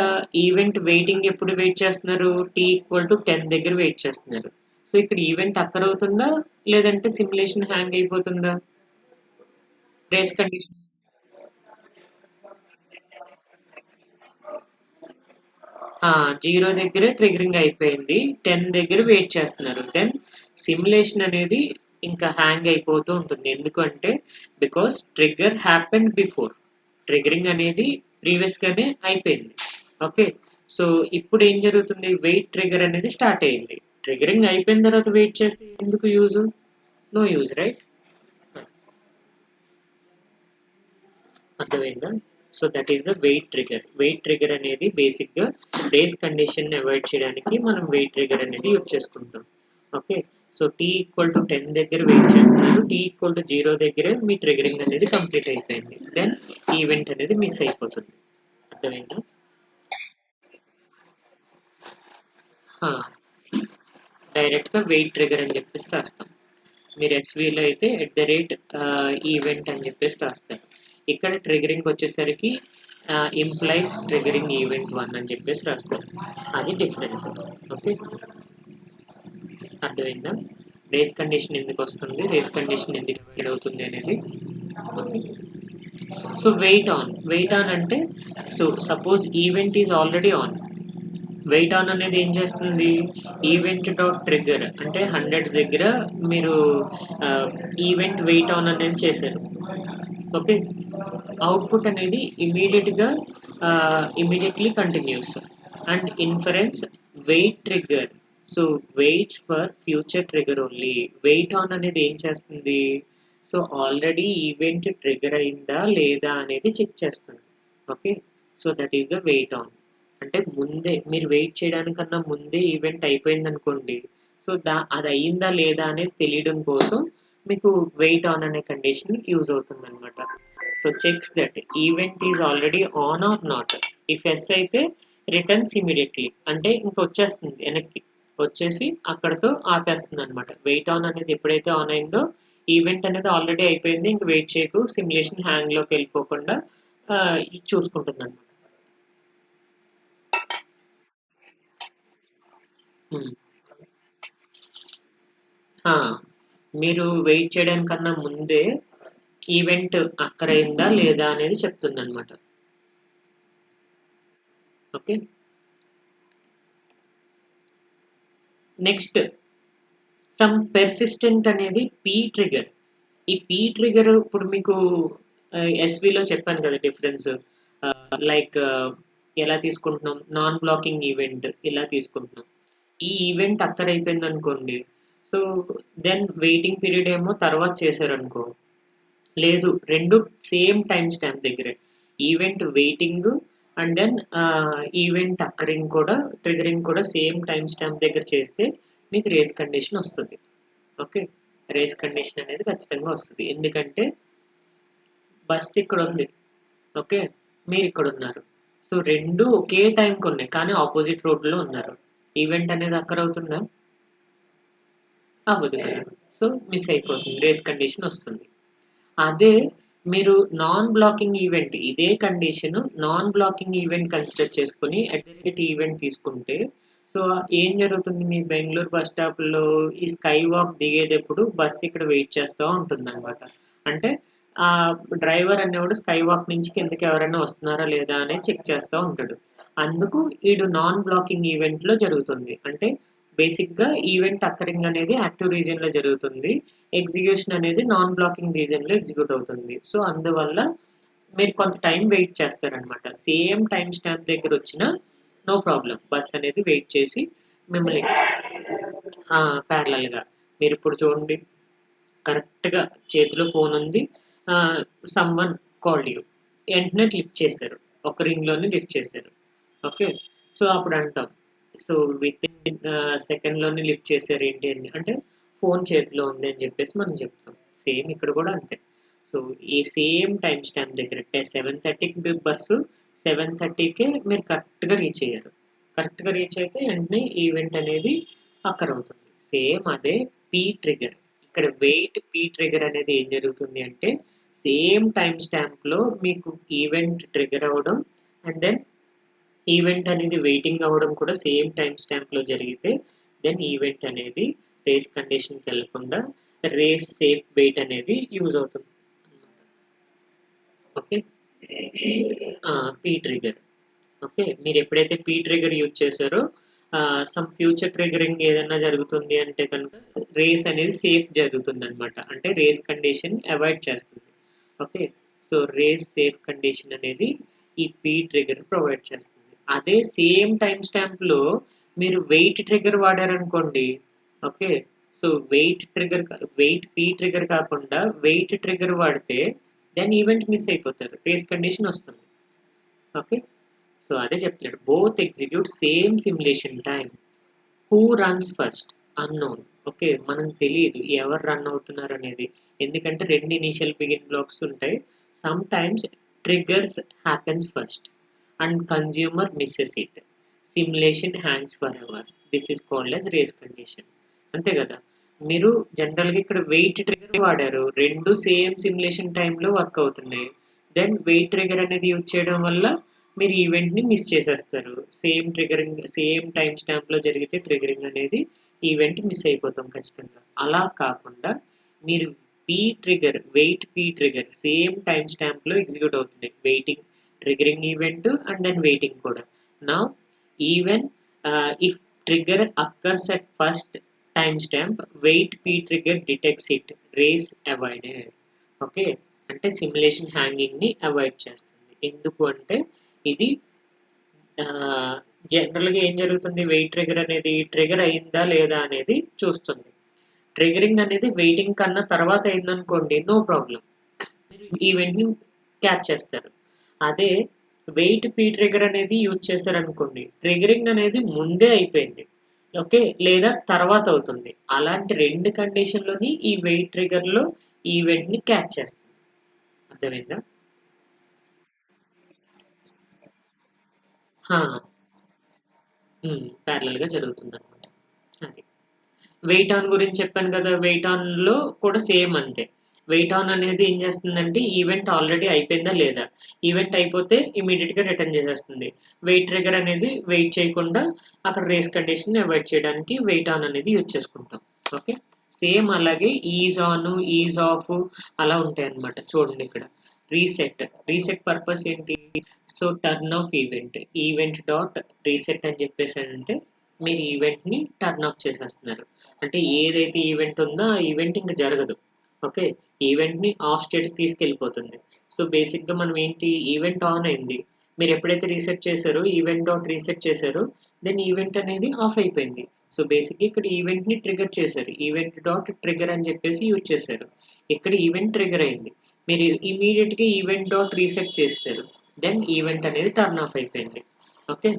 ఈవెంట్ వెయిటింగ్ ఎప్పుడు వెయిట్ చేస్తున్నారు? t=10 దగ్గర వెయిట్ చేస్తున్నారు. సో, ఇక్కడ ఈవెంట్ అక్కర్ అవుతుందా? లేదంటే సిమ్యులేషన్ హ్యాంగ్ అయిపోతుందా? రేస్ కండిషన్ 0 దగ్గరే ట్రిగ్గరింగ్ అయిపోయింది. 10 దగ్గర వెయిట్ చేస్తున్నారు. దెన్ సిమ్యులేషన్ అనేది ఇంకా హ్యాంగ్ అయిపోతూ ఉంటుంది. ఎందుకంటే because trigger happened before. Triggering అనేది ప్రీవియస్‌గానే అయిపోయింది. ఓకే. సో, ఇప్పుడు ఏం జరుగుతుంది? వెయిట్ ట్రిగ్గర్ అనేది స్టార్ట్ అయింది. ట్రిగ్గరింగ్ అయిపోయిన తర్వాత వెయిట్ చేస్తే ఎందుకు యూజ్? No use right? అర్థమైందా? So, that is the wait trigger. Wait trigger అనేది బేసిక్‌గా రేస్ కండిషన్‌ని అవాయిడ్ చేయడానికి మనం వెయిట్ ట్రిగ్గర్ అనేది యూజ్ చేసుకుంటాం. ఓకే. సో, t=10 దగ్గర వెయిట్ చేస్తున్నారు. t=0 దగ్గరే మీ ట్రిగ్గరింగ్ అనేది కంప్లీట్ అయిపోయింది. దెన్ ఈవెంట్ అనేది మిస్ అయిపోతుంది. అర్థమైందా? ఆ! డైరెక్ట్‌గా వెయిట్ ట్రిగ్గర్ అని చెప్పేసి రాస్తాం. మీరు ఎస్‌విలో అయితే ఈవెంట్ అని చెప్పేసి రాస్తారు. ఇక్కడ ట్రిగ్గరింగ్ వచ్చేసరికి ఇంప్లైస్ ట్రిగ్గరింగ్ ఈవెంట్ 1 అని చెప్పేసి రాస్తారు. అది డిఫరెన్స్. ఓకే. అర్థమైందా? రేస్ కండిషన్ ఎందుకు వస్తుంది? రేస్ కండిషన్ ఎందుకు అవాయిడ్ అవుతుంది అనేది. ఓకే. సో, వెయిట్ ఆన్ అంటే so, suppose event is already on. Wait on అనేది ఏం చేస్తుంది? ఈవెంట్ డాట్ ట్రిగ్గర్ అంటే 100 దగ్గర మీరు ఈవెంట్ వెయిట్ ఆన్ అనేది చేశారు. ఓకే. అవుట్పుట్ అనేది immediately continues and inference wait trigger. So, waits for future trigger only. Wait on అనేది ఏం చేస్తుంది? సో, ఆల్రెడీ ఈవెంట్ ట్రిగ్గర్ అయిందా లేదా అనేది చెక్ చేస్తుంది. Okay. So, that is the wait on. అంటే ముందే మీరు వెయిట్ చేయడానికన్నా ముందే ఈవెంట్ అయిపోయిందనుకోండి. సో, అది అయిందా లేదా అనేది తెలియడం కోసం మీకు వెయిట్ ఆన్ అనే కండిషన్ యూజ్ అవుతుందన్నమాట. So, checks that event is already on or not. If yes అయితే రిటర్న్స్ ఇమీడియట్లీ అంటే ఇంక వచ్చేస్తుంది వెనక్కి. వచ్చేసి అక్కడితో ఆపేస్తుందన్నమాట. వెయిట్ ఆన్ అనేది ఎప్పుడైతే ఆన్ అయిందో ఈవెంట్ అనేది ఆల్రెడీ అయిపోయింది. ఇంక వెయిట్ చేయకు సిమ్యులేషన్ హ్యాంగ్‌లోకి వెళ్ళిపోకుండా ఇది చూసుకుంటుందన్నమాట. హ్మ్. ఆ! మీరు వెయిట్ చేయడానికన్నా ముందే ఈవెంట్ అక్కరయిందా లేదా అనేది చెప్తుందన్నమాట. ఓకే. నెక్స్ట్ సమ్ పెర్సిస్టెంట్ అనేది పీ ట్రిగ్గర్. ఈ పీ ట్రిగ్గర్ ఇప్పుడు మీకు ఎస్‌విలో చెప్పాను కదా డిఫరెన్స్. లైక్ ఎలా తీసుకుంటున్నాం? నాన్ బ్లాకింగ్ ఈవెంట్ ఇలా తీసుకుంటున్నాం. ఈ ఈవెంట్ అక్కరైపోయిందనుకోండి. సో, దెన్ వెయిటింగ్ పీరియడ్ ఏమో తర్వాత చేశారనుకో లేదు. 2 సేమ్ టైమ్ స్టాంప్ దగ్గరే. Event waiting and then event triggering కూడా సేమ్ టైమ్ స్టాంప్ దగ్గర చేస్తే మీకు రేస్ కండిషన్ వస్తది. ఓకే. రేస్ కండిషన్ అనేది ఖచ్చితంగా వస్తది. ఎందుకంటే బస్ ఇక్కడుంది. ఓకే. మీరిక్కడున్నారు. సో, 2 ఒకే టైంకున్నాయి. కానీ ఆపోజిట్ రోడ్‌లో ఉన్నారు. ఈవెంట్ అనేది అక్కర్ అవుతుందా? అవ్వదు కదా! సో, మిస్ అయిపోతుంది. రేస్ కండిషన్ వస్తుంది. అదే మీరు నాన్ బ్లాకింగ్ ఈవెంట్ ఇదే condition non blocking event consider చేసుకొని ఈవెంట్ తీసుకుంటే సో ఏం జరుగుతుంది మీ బెంగళూరు బస్ స్టాప్‌లో ఈ స్కై వాక్ దిగేటప్పుడు బస్ ఇక్కడ వెయిట్ చేస్తా ఉంటుందన్నమాట. అంటే డ్రైవర్ అనేవాడు స్కై వాక్ నుంచి కిందకి ఎవరైనా వస్తున్నారా లేదా అనేది చెక్ చేస్తా ఉంటాడు. అందుకు ఈడు నాన్ బ్లాకింగ్ ఈవెంట్‌లో జరుగుతుంది. అంటే బేసిక్గా ఈవెంట్ అక్కరింగ్ అనేది యాక్టివ్ రీజియన్లో జరుగుతుంది, ఎగ్జిక్యూషన్ అనేది నాన్ బ్లాకింగ్ రీజియన్లో ఎగ్జిక్యూట్ అవుతుంది. సో అందువల్ల మీరు కొంత టైం వెయిట్ చేస్తారనమాట. సేమ్ టైం స్టాంప్ దగ్గర వచ్చిన నో ప్రాబ్లం, బస్ అనేది వెయిట్ చేసి మిమ్మల్ని ప్యారలల్గా మీరు ఇప్పుడు చూడండి, కరెక్ట్గా చేతిలో ఫోన్ ఉంది, సమ్వన్ కాల్డ్ యూ, వెంటనే లిఫ్ట్ చేశారు, ఒక రింగ్లోనే లిఫ్ట్ చేశారు. ఓకే, సో అప్పుడు అంటాం, సో విత్ ఇన్ సెకండ్లోనే లిఫ్ట్ చేశారు ఏంటి అని అంటే ఫోన్ చేతిలో ఉంది అని చెప్పేసి మనం చెప్తాం. సేమ్ ఇక్కడ కూడా అంతే. సో ఈ సేమ్ టైం స్టాంప్ దగ్గర 7:30కి బస్సు, 7:30కే మీరు కరెక్ట్గా రీచ్ అయ్యారు. కరెక్ట్గా రీచ్ అయితే వెంటనే ఈవెంట్ అనేది అక్కర్ అవుతుంది. సేమ్ అదే పీ ట్రిగర్. ఇక్కడ వెయిట్ పీ ట్రిగర్ అనేది ఏం జరుగుతుంది అంటే సేమ్ టైం స్టాంప్లో మీకు ఈవెంట్ ట్రిగర్ అవ్వడం అండ్ దెన్ ఈవెంట్ అనేది వెయిటింగ్ అవ్వడం కూడా సేమ్ టైం స్టాంప్లో జరిగితే దెన్ ఈవెంట్ అనేది రేస్ కండిషన్కి వెళ్లకుండా రేస్ సేఫ్ వెయిట్ అనేది యూజ్ అవుతుంది. Okay, P trigger. ఓకే, మీరు ఎప్పుడైతే పీ ట్రిగర్ యూజ్ చేశారో సమ్ ఫ్యూచర్ ట్రిగరింగ్ ఏదైనా జరుగుతుంది అంటే కనుక రేస్ అనేది సేఫ్ జరుగుతుంది అనమాట, అంటే రేస్ కండిషన్ అవాయిడ్ చేస్తుంది. Okay, so race safe condition అనేది ఈ పీ ట్రిగర్ ప్రొవైడ్ చేస్తుంది. అదే సేమ్ టైం స్టాంప్లో మీరు వెయిట్ ట్రిగర్ వాడారనుకోండి. Okay, so wait P trigger కాకుండా వెయిట్ ట్రిగర్ వాడితే దెన్ ఈవెంట్ మిస్ అయిపోతారు, రేస్ కండిషన్ వస్తుంది. ఓకే, సో అదే చెప్తాడు, both execute same simulation time, who runs first unknown. Okay, మనం తెలియదు ఎవరు రన్ అవుతున్నారు అనేది, ఎందుకంటే రెండు ఇనిషియల్ బిగిన్ బ్లాక్స్ ఉంటాయి. Sometimes triggers happens first and consumer misses it, simulation hangs forever, this is called as race condition. అంతే కదా, మీరు జనరల్గా ఇక్కడ వెయిట్ ట్రిగర్ వాడారు, రెండు సేమ్ సిమ్యులేషన్ టైంలో వర్క్ అవుతున్నాయి. దెన్ వెయిట్ ట్రిగర్ అనేది యూజ్ చేయడం వల్ల మీరు ఈవెంట్ని మిస్ చేసేస్తారు. సేమ్ ట్రిగరింగ్ సేమ్ టైం స్టాంప్లో జరిగితే ట్రిగరింగ్ అనేది ఈవెంట్ మిస్ అయిపోతాం ఖచ్చితంగా. అలా కాకుండా మీరు wait P trigger same time స్టాంప్లో ఎగ్జిక్యూట్ అవుతుంది, waiting triggering event and then waiting కూడా. నా even if trigger occurs at first time stamp, wait P trigger detects it, race avoided. Okay, అంటే సిమ్యులేషన్ హ్యాంగింగ్ని అవాయిడ్ చేస్తుంది. ఎందుకు అంటే ఇది జనరల్గా ఏం జరుగుతుంది, వెయిట్ ట్రిగర్ అనేది ట్రిగర్ అయిందా లేదా అనేది చూస్తుంది. ట్రిగరింగ్ అనేది వెయిటింగ్ కన్నా తర్వాత అయిందనుకోండి, నో ప్రాబ్లం, మీరు ఈవెంట్ని క్యాచ్ చేస్తారు. అదే వెయిట్ పీ ట్రిగర్ అనేది యూజ్ చేశారనుకోండి, ట్రిగరింగ్ అనేది ముందే అయిపోయింది. ఓకే, లేదా తర్వాత అవుతుంది. అలాంటి రెండు కండిషన్లోని ఈ వెయిట్ ట్రిగర్లో ఈవెంట్ని క్యాచ్ చేస్తుంది. అర్థమైందా? ప్యారలల్గా జరుగుతుంది అనమాట. అది వెయిట్ ఆన్ గురించి చెప్పాను కదా, వెయిట్ ఆన్లో కూడా సేమ్ అంతే. వెయిట్ ఆన్ అనేది ఏం చేస్తుందంటే ఈవెంట్ ఆల్రెడీ అయిపోయిందా లేదా, ఈవెంట్ అయిపోతే ఇమీడియట్గా రిటర్న్ చేసేస్తుంది. వెయిట్ ట్రిగర్ అనేది వెయిట్ చేయకుండా అక్కడ రేస్ కండిషన్ అవాయిడ్ చేయడానికి వెయిట్ ఆన్ అనేది యూజ్ చేసుకుంటాం. ఓకే, సేమ్ అలాగే ఈజ్ ఆన్ ఈజ్ ఆఫ్ అలా ఉంటాయి అన్నమాట. చూడండి ఇక్కడ రీసెట్ పర్పస్ ఏంటి, so turn off event dot reset అని చెప్పేసానంటే మీరు ఈవెంట్ని టర్న్ ఆఫ్ చేసేస్తున్నారు, అంటే ఏదైతే ఈవెంట్ ఉందో ఆ ఈవెంట్ ఇంకా జరగదు. ఓకే, ఈవెంట్ని ఆఫ్ స్టేట్కి తీసుకెళ్ళిపోతుంది. సో బేసిక్గా మనం ఏంటి, ఈవెంట్ ఆన్ అయింది, మీరు ఎప్పుడైతే రీసెట్ చేశారో ఈవెంట్ డాట్ రీసెట్ చేశారో దెన్ ఈవెంట్ అనేది ఆఫ్ అయిపోయింది. సో బేసిక్గా ఇక్కడ ఈవెంట్ని ట్రిగర్ చేశారు, ఈవెంట్ డాట్ ట్రిగర్ అని చెప్పేసి యూజ్ చేశారు. ఇక్కడ ఈవెంట్ ట్రిగర్ అయింది, మీరు ఇమీడియట్గా ఈవెంట్ డాట్ రీసెట్ చేశారు, దెన్ ఈవెంట్ అనేది టర్న్ ఆఫ్ అయిపోయింది. ఓకే,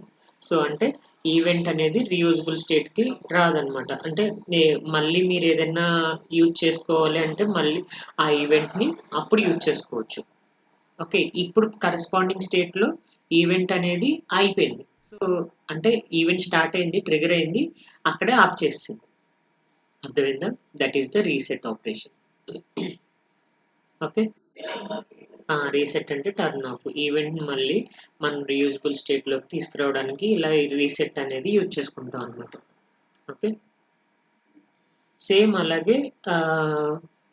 సో అంటే ఈవెంట్ అనేది రీయూజబుల్ స్టేట్కి రాదనమాట, అంటే మళ్ళీ మీరు ఏదైనా యూజ్ చేసుకోవాలి అంటే మళ్ళీ ఆ ఈవెంట్ని అప్పుడు యూజ్ చేసుకోవచ్చు. ఓకే, ఇప్పుడు కరెస్పాండింగ్ స్టేట్లో ఈవెంట్ అనేది అయిపోయింది. సో అంటే ఈవెంట్ స్టార్ట్ అయింది, ట్రిగర్ అయింది, అక్కడే ఆఫ్ చేసింది. అర్థమైందా? That is the reset operation. Okay, reset అంటే టర్న్ ఆఫ్, ఈవెంట్ మళ్ళీ మనం రీయూజబుల్ స్టేట్లోకి తీసుకురావడానికి ఇలా రీసెట్ అనేది యూజ్ చేసుకుంటాం అనమాట. ఓకే, సేమ్ అలాగే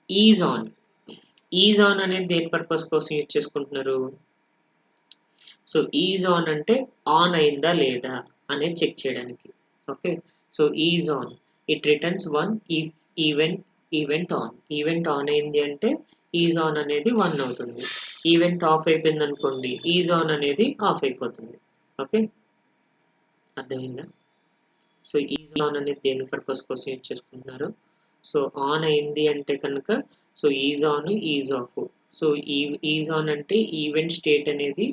ఈజ్ ఆన్ అనేది దేని పర్పస్ కోసం యూజ్ చేసుకుంటున్నారు, సో ఈజ్ ఆన్ అంటే ఆన్ అయిందా లేదా అనేది చెక్ చేయడానికి. Okay, so is on, it returns 1 if event on అయింది అంటే ఈజ్ ఆన్ అనేది 1 అవుతుంది. ఈవెంట్ ఆఫ్ అయిపోయింది అనుకోండి, ఈజ్ ఆన్ అనేది ఆఫ్ అయిపోతుంది. ఓకే, అర్థమైందా? సో ఈజ్ ఆన్ అనేది దేని పర్పస్ కోసం యూజ్ చేసుకుంటున్నారు? సో ఆన్ అయింది అంటే కనుక so is on, is of. So is on అంటే ఈవెంట్ స్టేట్ అనేది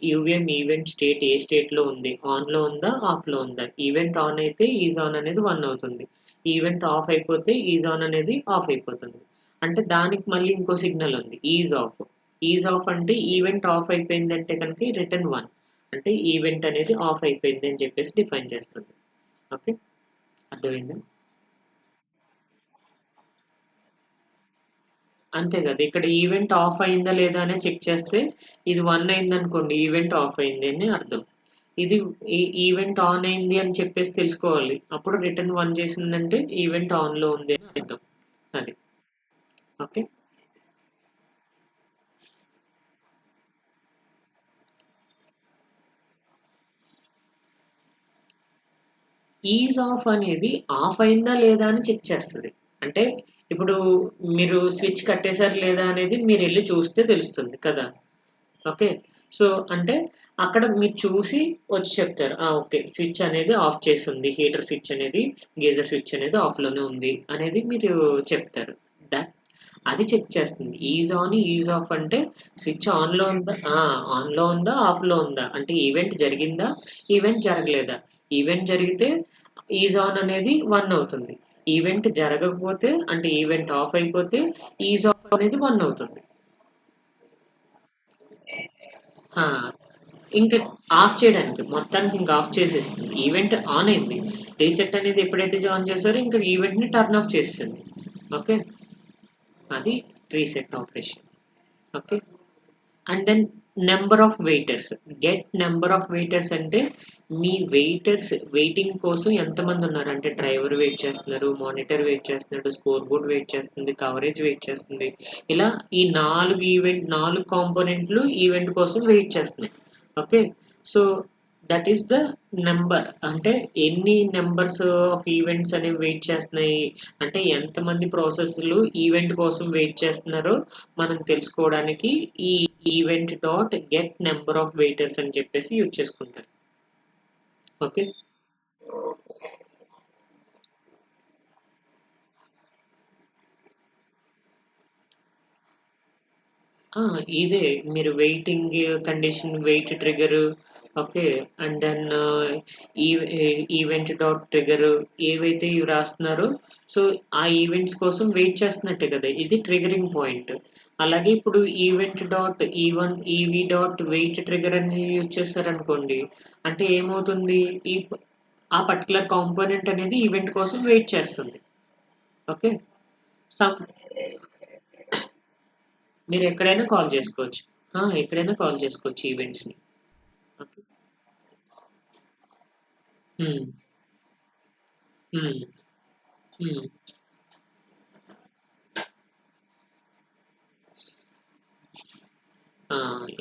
యూవిఎం ఈవెంట్ స్టేట్ ఏ స్టేట్ లో ఉంది, ఆన్ లో ఉందా ఆఫ్ లో ఉందా. ఈవెంట్ ఆన్ అయితే ఈజ్ ఆన్ అనేది 1 అవుతుంది. ఈవెంట్ ఆఫ్ అయిపోతే ఈజ్ ఆన్ అనేది ఆఫ్ అయిపోతుంది. అంటే దానికి మళ్ళీ ఇంకో సిగ్నల్ ఉంది, ఈజ్ ఆఫ్. ఈజ్ ఆఫ్ అంటే ఈవెంట్ ఆఫ్ అయిపోయింది అంటే కనుక రిటర్న్ 1, అంటే ఈవెంట్ అనేది ఆఫ్ అయిపోయింది అని చెప్పేసి డిఫైన్ చేస్తుంది. ఓకే, అర్థమైందా? అంతే కదా, ఇక్కడ ఈవెంట్ ఆఫ్ అయిందా లేదా అని చెక్ చేస్తే ఇది 1 అయింది అనుకోండి, ఈవెంట్ ఆఫ్ అయింది అని అర్థం. ఇది ఈవెంట్ ఆన్ అయింది అని చెప్పేసి తెలుసుకోవాలి, అప్పుడు రిటర్న్ 1 చేసిందంటే ఈవెంట్ ఆన్ లో ఉంది అని అర్థం. అది ఓకే. ఈజ్ ఆఫ్ అనేది ఆఫ్ అయిందా లేదా అని చెక్ చేస్తుంది. అంటే ఇప్పుడు మీరు స్విచ్ కట్టేశారు లేదా అనేది మీరు వెళ్ళి చూస్తే తెలుస్తుంది కదా. ఓకే, సో అంటే అక్కడ మీరు చూసి వచ్చి చెప్తారు, ఓకే స్విచ్ అనేది ఆఫ్ చేస్తుంది, హీటర్ స్విచ్ అనేది, గీజర్ స్విచ్ అనేది ఆఫ్ లోనే ఉంది అనేది మీరు చెప్తారు. దట్ అది చెక్ చేస్తుంది. ఈజ్ ఆన్ ఈజ్ ఆఫ్ అంటే స్విచ్ ఆన్ లో ఉందా, ఆన్ లో ఉందా ఆఫ్ లో ఉందా, అంటే ఈవెంట్ జరిగిందా ఈవెంట్ జరగలేదా. ఈవెంట్ జరిగితే ఈజ్ ఆన్ అనేది 1 అవుతుంది. ఈవెంట్ జరగకపోతే అంటే ఈవెంట్ ఆఫ్ అయిపోతే ఈజ్ ఆఫ్ అనేది 1 అవుతుంది. ఆ! ఇంకా ఆఫ్ చేయడానికి మొత్తానికి ఇంకా ఆఫ్ చేసేస్తుంది. ఈవెంట్ ఆన్ అయింది. రీసెట్ అనేది ఎప్పుడైతే ఆన్ చేశారో ఇంకా ఈవెంట్‌ని టర్న్ ఆఫ్ చేసేసింది. ఓకే, అది reset operation. Okay, and then number of waiters. Get number of waiters అంటే మీ వెయిటర్స్ వెయిటింగ్ కోసం ఎంతమంది ఉన్నారు, అంటే డ్రైవర్ వెయిట్ చేస్తున్నారు, మానిటర్ వెయిట్ చేస్తున్నాడు, స్కోర్ బోర్డ్ వెయిట్ చేస్తుంది, కవరేజ్ వెయిట్ చేస్తుంది. ఇలా ఈ 4 కాంపోనెంట్లు ఈవెంట్ కోసం వెయిట్ చేస్తున్నాయి. Okay, so that is the number, అంటే ఎన్ని నెంబర్స్ ఆఫ్ ఈవెంట్స్ అనేవి వెయిట్ చేస్తున్నాయి, అంటే ఎంతమంది ప్రాసెస్లు ఈవెంట్ కోసం వెయిట్ చేస్తున్నారో మనం తెలుసుకోవడానికి ఈ event dot get number of waiters అని చెప్పేసి యూజ్ చేసుకుంటారు. ఓకే, ఇదే మీరు waiting condition, wait trigger. Okay, and then event dot trigger, ఏవైతే ఇవి రాస్తున్నారో సో ఆ ఈవెంట్స్ కోసం వెయిట్ చేస్తున్నట్టే కదా, ఇది ట్రిగరింగ్ పాయింట్. అలాగే ఇప్పుడు event dot EV dot wait trigger అని యూజ్ చేస్తారనుకోండి, అంటే ఏమవుతుంది, ఆ పర్టికులర్ కాంపోనెంట్ అనేది ఈవెంట్ కోసం వెయిట్ చేస్తుంది. ఓకే, సమ్ మీరు ఎక్కడైనా కాల్ చేసుకోవచ్చు. ఎక్కడైనా కాల్ చేసుకోవచ్చు ఈవెంట్స్ని. ఓకే, హ్మ్, హ్మ్, హ్మ్.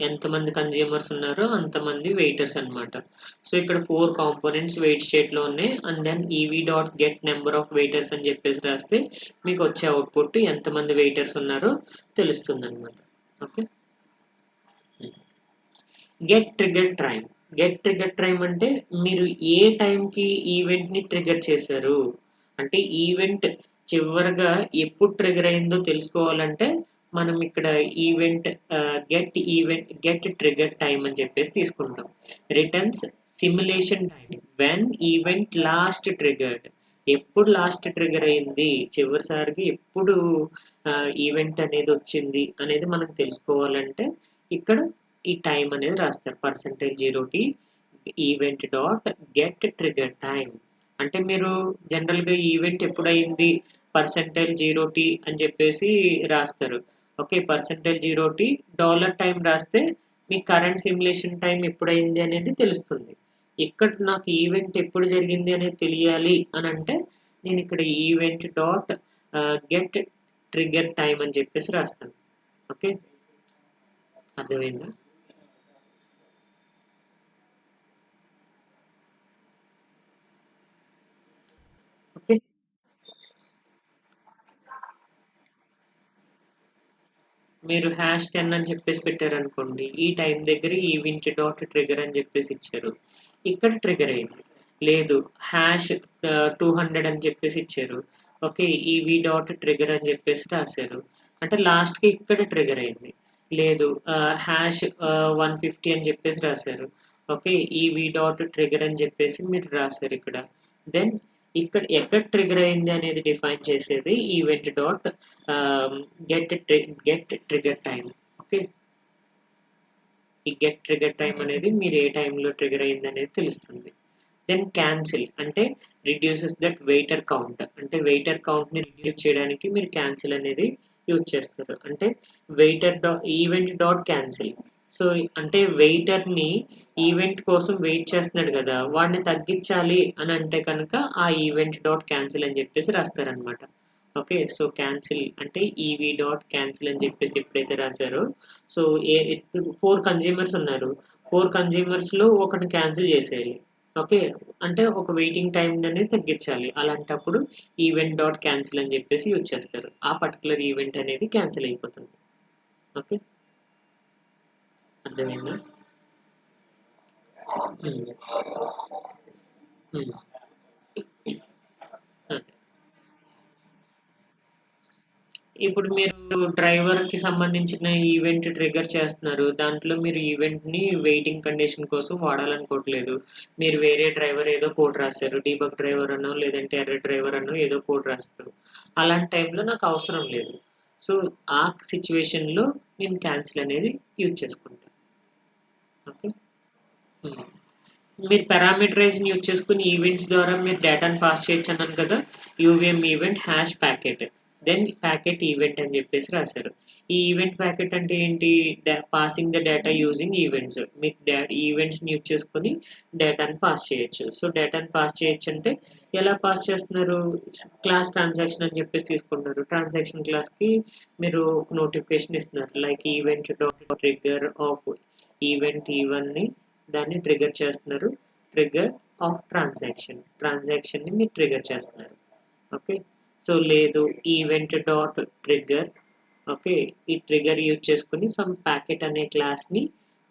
ఎంతమంది కన్జ్యూమర్స్ ఉన్నారో అంతమంది వెయిటర్స్ అన్నమాట. సో ఇక్కడ 4 కాంపోనెంట్స్ వెయిట్ స్టేట్లో ఉన్నాయి, and then EV dot get number of waiters అని చెప్పేసి రాస్తే మీకు వచ్చే అవుట్పుట్ ఎంతమంది వెయిటర్స్ ఉన్నారో తెలుస్తుంది అనమాట. Okay, get trigger time. Get trigger time అంటే మీరు ఏ టైంకి ఈవెంట్ని ట్రిగర్ చేశారు, అంటే ఈవెంట్ చివరిగా ఎప్పుడు ట్రిగర్ అయిందో తెలుసుకోవాలంటే మనం ఇక్కడ ఈవెంట్ గెట్ ట్రిగర్ టైం అని చెప్పేసి తీసుకుంటాం. Returns simulation time when event last triggered. ఎప్పుడు లాస్ట్ ట్రిగర్ అయింది, చివరిసారికి ఎప్పుడు ఈవెంట్ అనేది వచ్చింది అనేది మనం తెలుసుకోవాలంటే ఇక్కడ ఈ టైం అనేది రాస్తారు, %0t event dot get trigger time. అంటే మీరు జనరల్గా ఈవెంట్ ఎప్పుడైంది %0t అని చెప్పేసి రాస్తారు. ఓకే, %0t $టైం రాస్తే మీ కరెంట్ సిమ్యులేషన్ టైం ఎప్పుడైంది అనేది తెలుస్తుంది. ఇక్కడ నాకు ఈవెంట్ ఎప్పుడు జరిగింది అనేది తెలియాలి అని అంటే నేను ఇక్కడ event dot get trigger time అని చెప్పేసి రాస్తాను. ఓకే, అర్థమైందా? మీరు #10 అని చెప్పేసి పెట్టారనుకోండి, ఈ టైం దగ్గర ఈవెంట్ డాట్ ట్రిగ్గర్ అని చెప్పేసి ఇచ్చారు. ఇక్కడ ట్రిగ్గర్ అయింది. లేదు #200 అని చెప్పేసి ఇచ్చారు. ఓకే. ఈవీ డాట్ ట్రిగ్గర్ అని చెప్పేసి రాశారు. అంటే లాస్ట్‌కి ఇక్కడ ట్రిగ్గర్ అయింది. లేదు 150 అని చెప్పేసి రాశారు. ఓకే. ఈవీ డాట్ ట్రిగ్గర్ అని చెప్పేసి మీరు రాశారు ఇక్కడ. దెన్ ఇక్కడ ఎక్కడ ట్రిగ్గర్ అయింది అనేది డిఫైన్ చేసేది event dot get trigger time. Okay. ఈ గెట్ ట్రిగ్గర్ టైమ్ అనేది మీరు ఏ టైంలో ట్రిగ్గర్ అయింది అనేది తెలుస్తుంది. దెన్ క్యాన్సిల్ అంటే రిడ్యూసెస్ దట్ వెయిటర్ కౌంట్. అంటే వెయిటర్ కౌంట్ని రిడ్యూస్ చేయడానికి మీరు క్యాన్సిల్ అనేది యూజ్ చేస్తారు. అంటే ఈవెంట్ డాట్ క్యాన్సిల్. సో అంటే వెయిటర్ని ఈవెంట్ కోసం వెయిట్ చేస్తున్నాడు కదా, వాడిని తగ్గించాలి అని అంటే కనుక ఆ ఈవెంట్ డాట్ క్యాన్సిల్ అని చెప్పేసి రాస్తారనమాట. ఓకే. సో క్యాన్సిల్ అంటే ఈవీ డాట్ క్యాన్సిల్ అని చెప్పేసి ఎప్పుడైతే రాశారో, సో 4 కన్జ్యూమర్స్ ఉన్నారు. 4 కన్జ్యూమర్స్లో ఒకటి క్యాన్సిల్ చేసేయాలి. ఓకే. అంటే ఒక వెయిటింగ్ టైం అనేది తగ్గించాలి. అలాంటప్పుడు ఈవెంట్ డాట్ క్యాన్సిల్ అని చెప్పేసి యూజ్ చేస్తారు. ఆ పర్టికులర్ ఈవెంట్ అనేది క్యాన్సిల్ అయిపోతుంది. ఓకే. అర్థమైందా? హ్మ్. హ్మ్. అదే. ఇప్పుడు మీరు డ్రైవర్‌కి సంబంధించిన ఈవెంట్ ట్రిగ్గర్ చేస్తున్నారు. దాంట్లో మీరు ఈవెంట్‌ని వెయిటింగ్ కండిషన్ కోసం వాడాలనుకోవట్లేదు. మీరు వేరే డ్రైవర్ ఏదో కోడ్ రాసారు. డీబగ్ డ్రైవర్ అనో, లేదంటే ఎర్రర్ డ్రైవర్ అనో ఏదో కోడ్ రాస్తారు. అలాంటి టైంలో నాకు అవసరం లేదు. సో, ఆ సిట్యుయేషన్‌లో నేను క్యాన్సిల్ అనేది యూజ్ చేసుకుంటా. ఓకే. హ్మ్. మీరు పారామీటరైజ్‌ని యూజ్ చేసుకొని ఈవెంట్స్ ద్వారా మీరు డేటాను పాస్ చేయొచ్చన్నాను కదా! UVM event packet. Then packet event అని చెప్పేసి రాశారు. ఈ ఈవెంట్ ప్యాకెట్ అంటే ఏంటి? Passing the data using events. మీకు ఈవెంట్స్‌ని యూజ్ చేసుకొని డేటాను పాస్ చేయొచ్చు. సో, డేటాను పాస్ చేయొచ్చంటే ఎలా పాస్ చేస్తున్నారు? క్లాస్ ట్రాన్సాక్షన్ అని చెప్పేసి తీసుకుంటున్నారు. ట్రాన్సాక్షన్ క్లాస్‌కి మీరు ఒక నోటిఫికేషన్ ఇస్తున్నారు. Like event dot trigger of event ఈవెన్‌ని దాన్ని ట్రిగ్గర్ చేస్తున్నారు. ట్రిగ్గర్ ఆఫ్ ట్రాన్సాక్షన్‌ని మీరు ట్రిగ్గర్ చేస్తున్నారు. ఓకే. సో, లేదు ఈవెంట్ డాట్ ట్రిగ్గర్. ఓకే. ఈ ట్రిగ్గర్ యూజ్ చేసుకొని సమ్ ప్యాకెట్ అనే క్లాస్‌ని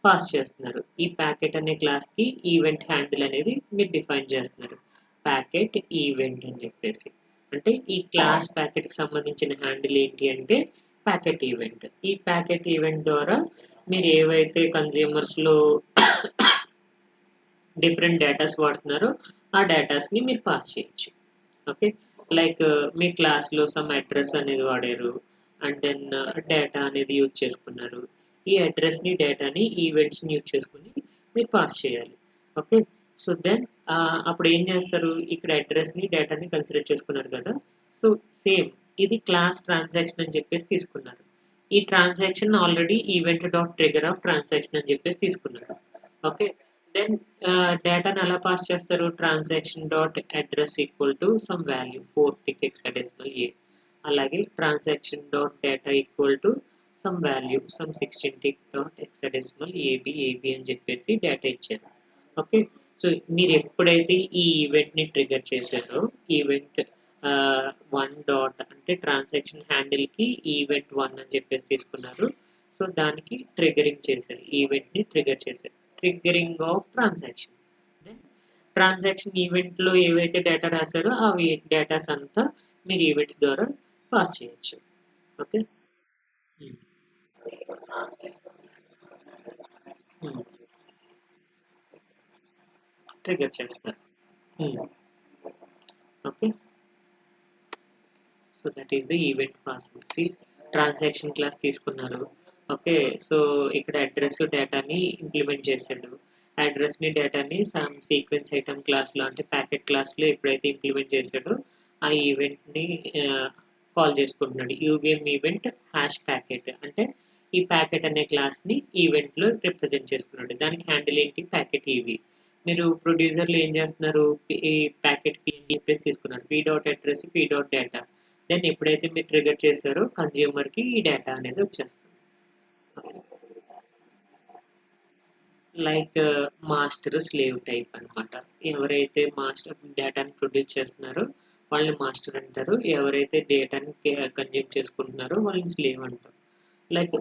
పాస్ చేస్తున్నారు. ఈ ప్యాకెట్ అనే క్లాస్‌కి ఈవెంట్ హ్యాండిల్ అనేది మీరు డిఫైన్ చేస్తున్నారు. ప్యాకెట్ ఈవెంట్ అని చెప్పేసి. అంటే ఈ క్లాస్ ప్యాకెట్‌కి సంబంధించిన హ్యాండిల్ ఏంటి అంటే ప్యాకెట్ ఈవెంట్. ఈ ప్యాకెట్ ఈవెంట్ ద్వారా మీరు ఏవైతే కన్జ్యూమర్స్‌లో డిఫరెంట్ డేటాస్ వాడుతున్నారో ఆ డేటాస్‌ని మీరు పాస్ చేయొచ్చు. ఓకే. లైక్ మీ క్లాస్‌లో సమ్ అడ్రెస్ అనేది వాడారు. అండ్ దెన్ డేటా అనేది యూజ్ చేసుకున్నారు. ఈ అడ్రెస్‌ని, డేటాని, ఈవెంట్స్‌ని యూజ్ చేసుకొని మీరు పాస్ చేయాలి. ఓకే. సో, దెన్ అప్పుడు ఏం చేస్తారు? ఇక్కడ అడ్రెస్‌ని, డేటాని కన్సిడర్ చేసుకున్నారు కదా! సో, సేమ్ ఇది క్లాస్ ట్రాన్సాక్షన్ అని చెప్పేసి తీసుకున్నారు. ఈ transaction already event dot trigger of transaction అని చెప్పేసి తీసుకున్నారు. ఓకే. దెన్ డేటాను ఎలా పాస్ చేస్తారు? Transaction dot address equal to some value 4 tick hexadecimal A. అలాగే transaction dot data equal to some value some 16 tick dot hexadecimal AB అని చెప్పేసి డేటా ఇచ్చారు. ఓకే. సో, మీరు ఎప్పుడైతే ఈ ఈవెంట్‌ని ట్రిగ్గర్ చేశారో ఈవెంట్ 1 డాట్ అంటే ట్రాన్సాక్షన్ హ్యాండిల్‌కి ఈవెంట్ 1 అని చెప్పేసి తీసుకున్నారు. సో, దానికి ట్రిగ్గరింగ్ చేశారు. ఈవెంట్‌ని ట్రిగ్గర్ చేశారు. Triggering of transaction. Then transaction ఈవెంట్‌లో ఏవైతే డేటా రాసారో అవి డేటాస్ అంతా మీరు ఈవెంట్స్ ద్వారా పాస్ చేయొచ్చు. ఓకే. హ్మ్. హ్మ్. ట్రిగ్గర్ చేస్తారు. హ్మ్. Okay. So that is the event passing. Transaction class తీసుకున్నారు. ఓకే. సో ఇక్కడ అడ్రస్ డేటాని ఇంప్లిమెంట్ చేశాడు. అడ్రస్‌ని, డేటాని సమ్ సీక్వెన్స్ ఐటెమ్ క్లాస్‌లో అంటే ప్యాకెట్ క్లాస్‌లో ఎప్పుడైతే ఇంప్లిమెంట్ చేశాడో ఆ ఈవెంట్‌ని కాల్ చేసుకుంటున్నాడు. యూవీఎం ఈవెంట్ ప్యాకెట్ అంటే ఈ ప్యాకెట్ అనే క్లాస్‌ని ఈవెంట్‌లో రిప్రజెంట్ చేసుకున్నాడు. దానికి హ్యాండిల్ ఏంటి? Packet EV. మీరు ప్రొడ్యూసర్‌లో ఏం చేస్తున్నారు? ఈ ప్యాకెట్ పి అని చెప్పేసి తీసుకున్నారు. P dot address, P dot data. Then ఎప్పుడైతే మీరు ట్రిగ్గర్ చేశారో కన్జ్యూమర్‌కి ఈ డేటా అనేది వచ్చేస్తుంది. లైక్ మాస్టర్, స్లేవ్ టైప్ అన్నమాట. ఎవరైతే మాస్టర్ డేటాని ప్రొడ్యూస్ చేస్తున్నారో వాళ్ళని మాస్టర్ అంటారు. ఎవరైతే డేటాని కన్జ్యూమ్ చేసుకుంటున్నారో వాళ్ళని స్లేవ్ అంటారు. లైక్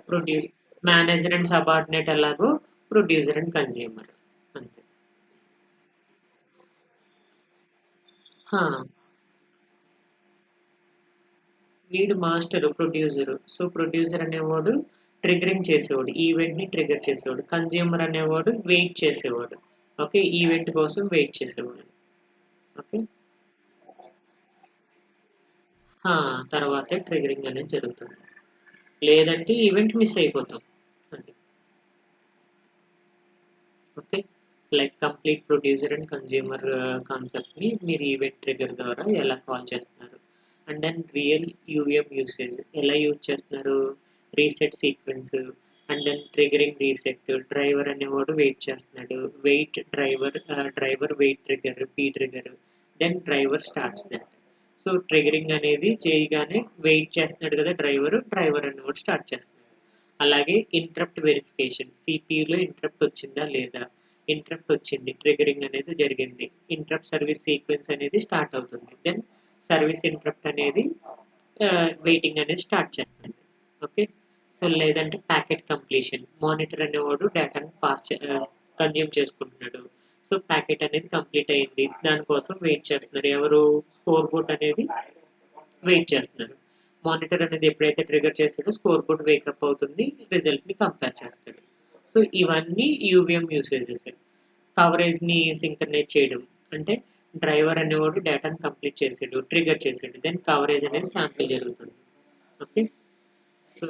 మేనేజర్ అండ్ సబార్డినేట్ ఎలాగో ప్రొడ్యూసర్ అండ్ కన్జ్యూమర్ అంతే. హా, వీడు మాస్టర్ ప్రొడ్యూసర్. సో ప్రొడ్యూసర్ అనేవాడు ట్రిగరింగ్ చేసేవాడు, ఈవెంట్ ని ట్రిగర్ చేసేవాడు. కన్జ్యూమర్ అనేవాడు వెయిట్ చేసేవాడు. ఓకే, ఈవెంట్ కోసం వెయిట్ చేసేవాడు. ఓకే. హా, తర్వాతే ట్రిగరింగ్ అనేది జరుగుతుంది. లేదంటే ఈవెంట్ మిస్ అయిపోతాం. అది. Okay. Like complete producer and consumer concept ని మీరు ఈవెంట్ ట్రిగర్ ద్వారా ఎలా కాల్ చేస్తున్నారు. And then real UVM usage ఎలా యూజ్ చేస్తున్నారు. Reset sequence, and then triggering reset. Driver అనేవాడు వెయిట్ చేస్తున్నాడు, wait driver, driver wait trigger P trigger, then driver starts that. So triggering అనేది చేయగానే వెయిట్ చేస్తున్నాడు కదా డ్రైవర్, డ్రైవర్ అనేవాడు స్టార్ట్ చేస్తున్నాడు. అలాగే ఇంటరప్ట్ వెరిఫికేషన్, సిపియులో ఇంటరప్ట్ వచ్చిందా లేదా. ఇంటరప్ట్ వచ్చింది, ట్రిగరింగ్ అనేది జరిగింది, ఇంటరప్ట్ సర్వీస్ సీక్వెన్స్ అనేది స్టార్ట్ అవుతుంది. దెన్ సర్వీస్ ఇంటరప్ట్ అనేది వెయిటింగ్ అనేది స్టార్ట్ చేస్తుంది. ఓకే. సో లేదంటే ప్యాకెట్ కంప్లీషన్, మానిటర్ అనేవాడు డేటాను కన్జ్యూమ్ చేసుకుంటున్నాడు. సో ప్యాకెట్ అనేది కంప్లీట్ అయింది, దానికోసం వెయిట్ చేస్తున్నారు ఎవరు, స్కోర్ బోర్డ్ అనేది వెయిట్ చేస్తున్నారు. మానిటర్ అనేది ఎప్పుడైతే ట్రిగర్ చేస్తాడో స్కోర్ బోర్డ్ వేకప్ అవుతుంది, రిజల్ట్ ని కంపేర్ చేస్తాడు. సో ఇవన్నీ యూవిఎం యూసేజెస్. కవరేజ్ ని సింక్రనైజ్ చేయడం అంటే డ్రైవర్ అనేవాడు డేటాను కంప్లీట్ చేసాడు, ట్రిగర్ చేసాడు, దెన్ కవరేజ్ అనేది శాంపిల్ జరుగుతుంది. ఓకే. సో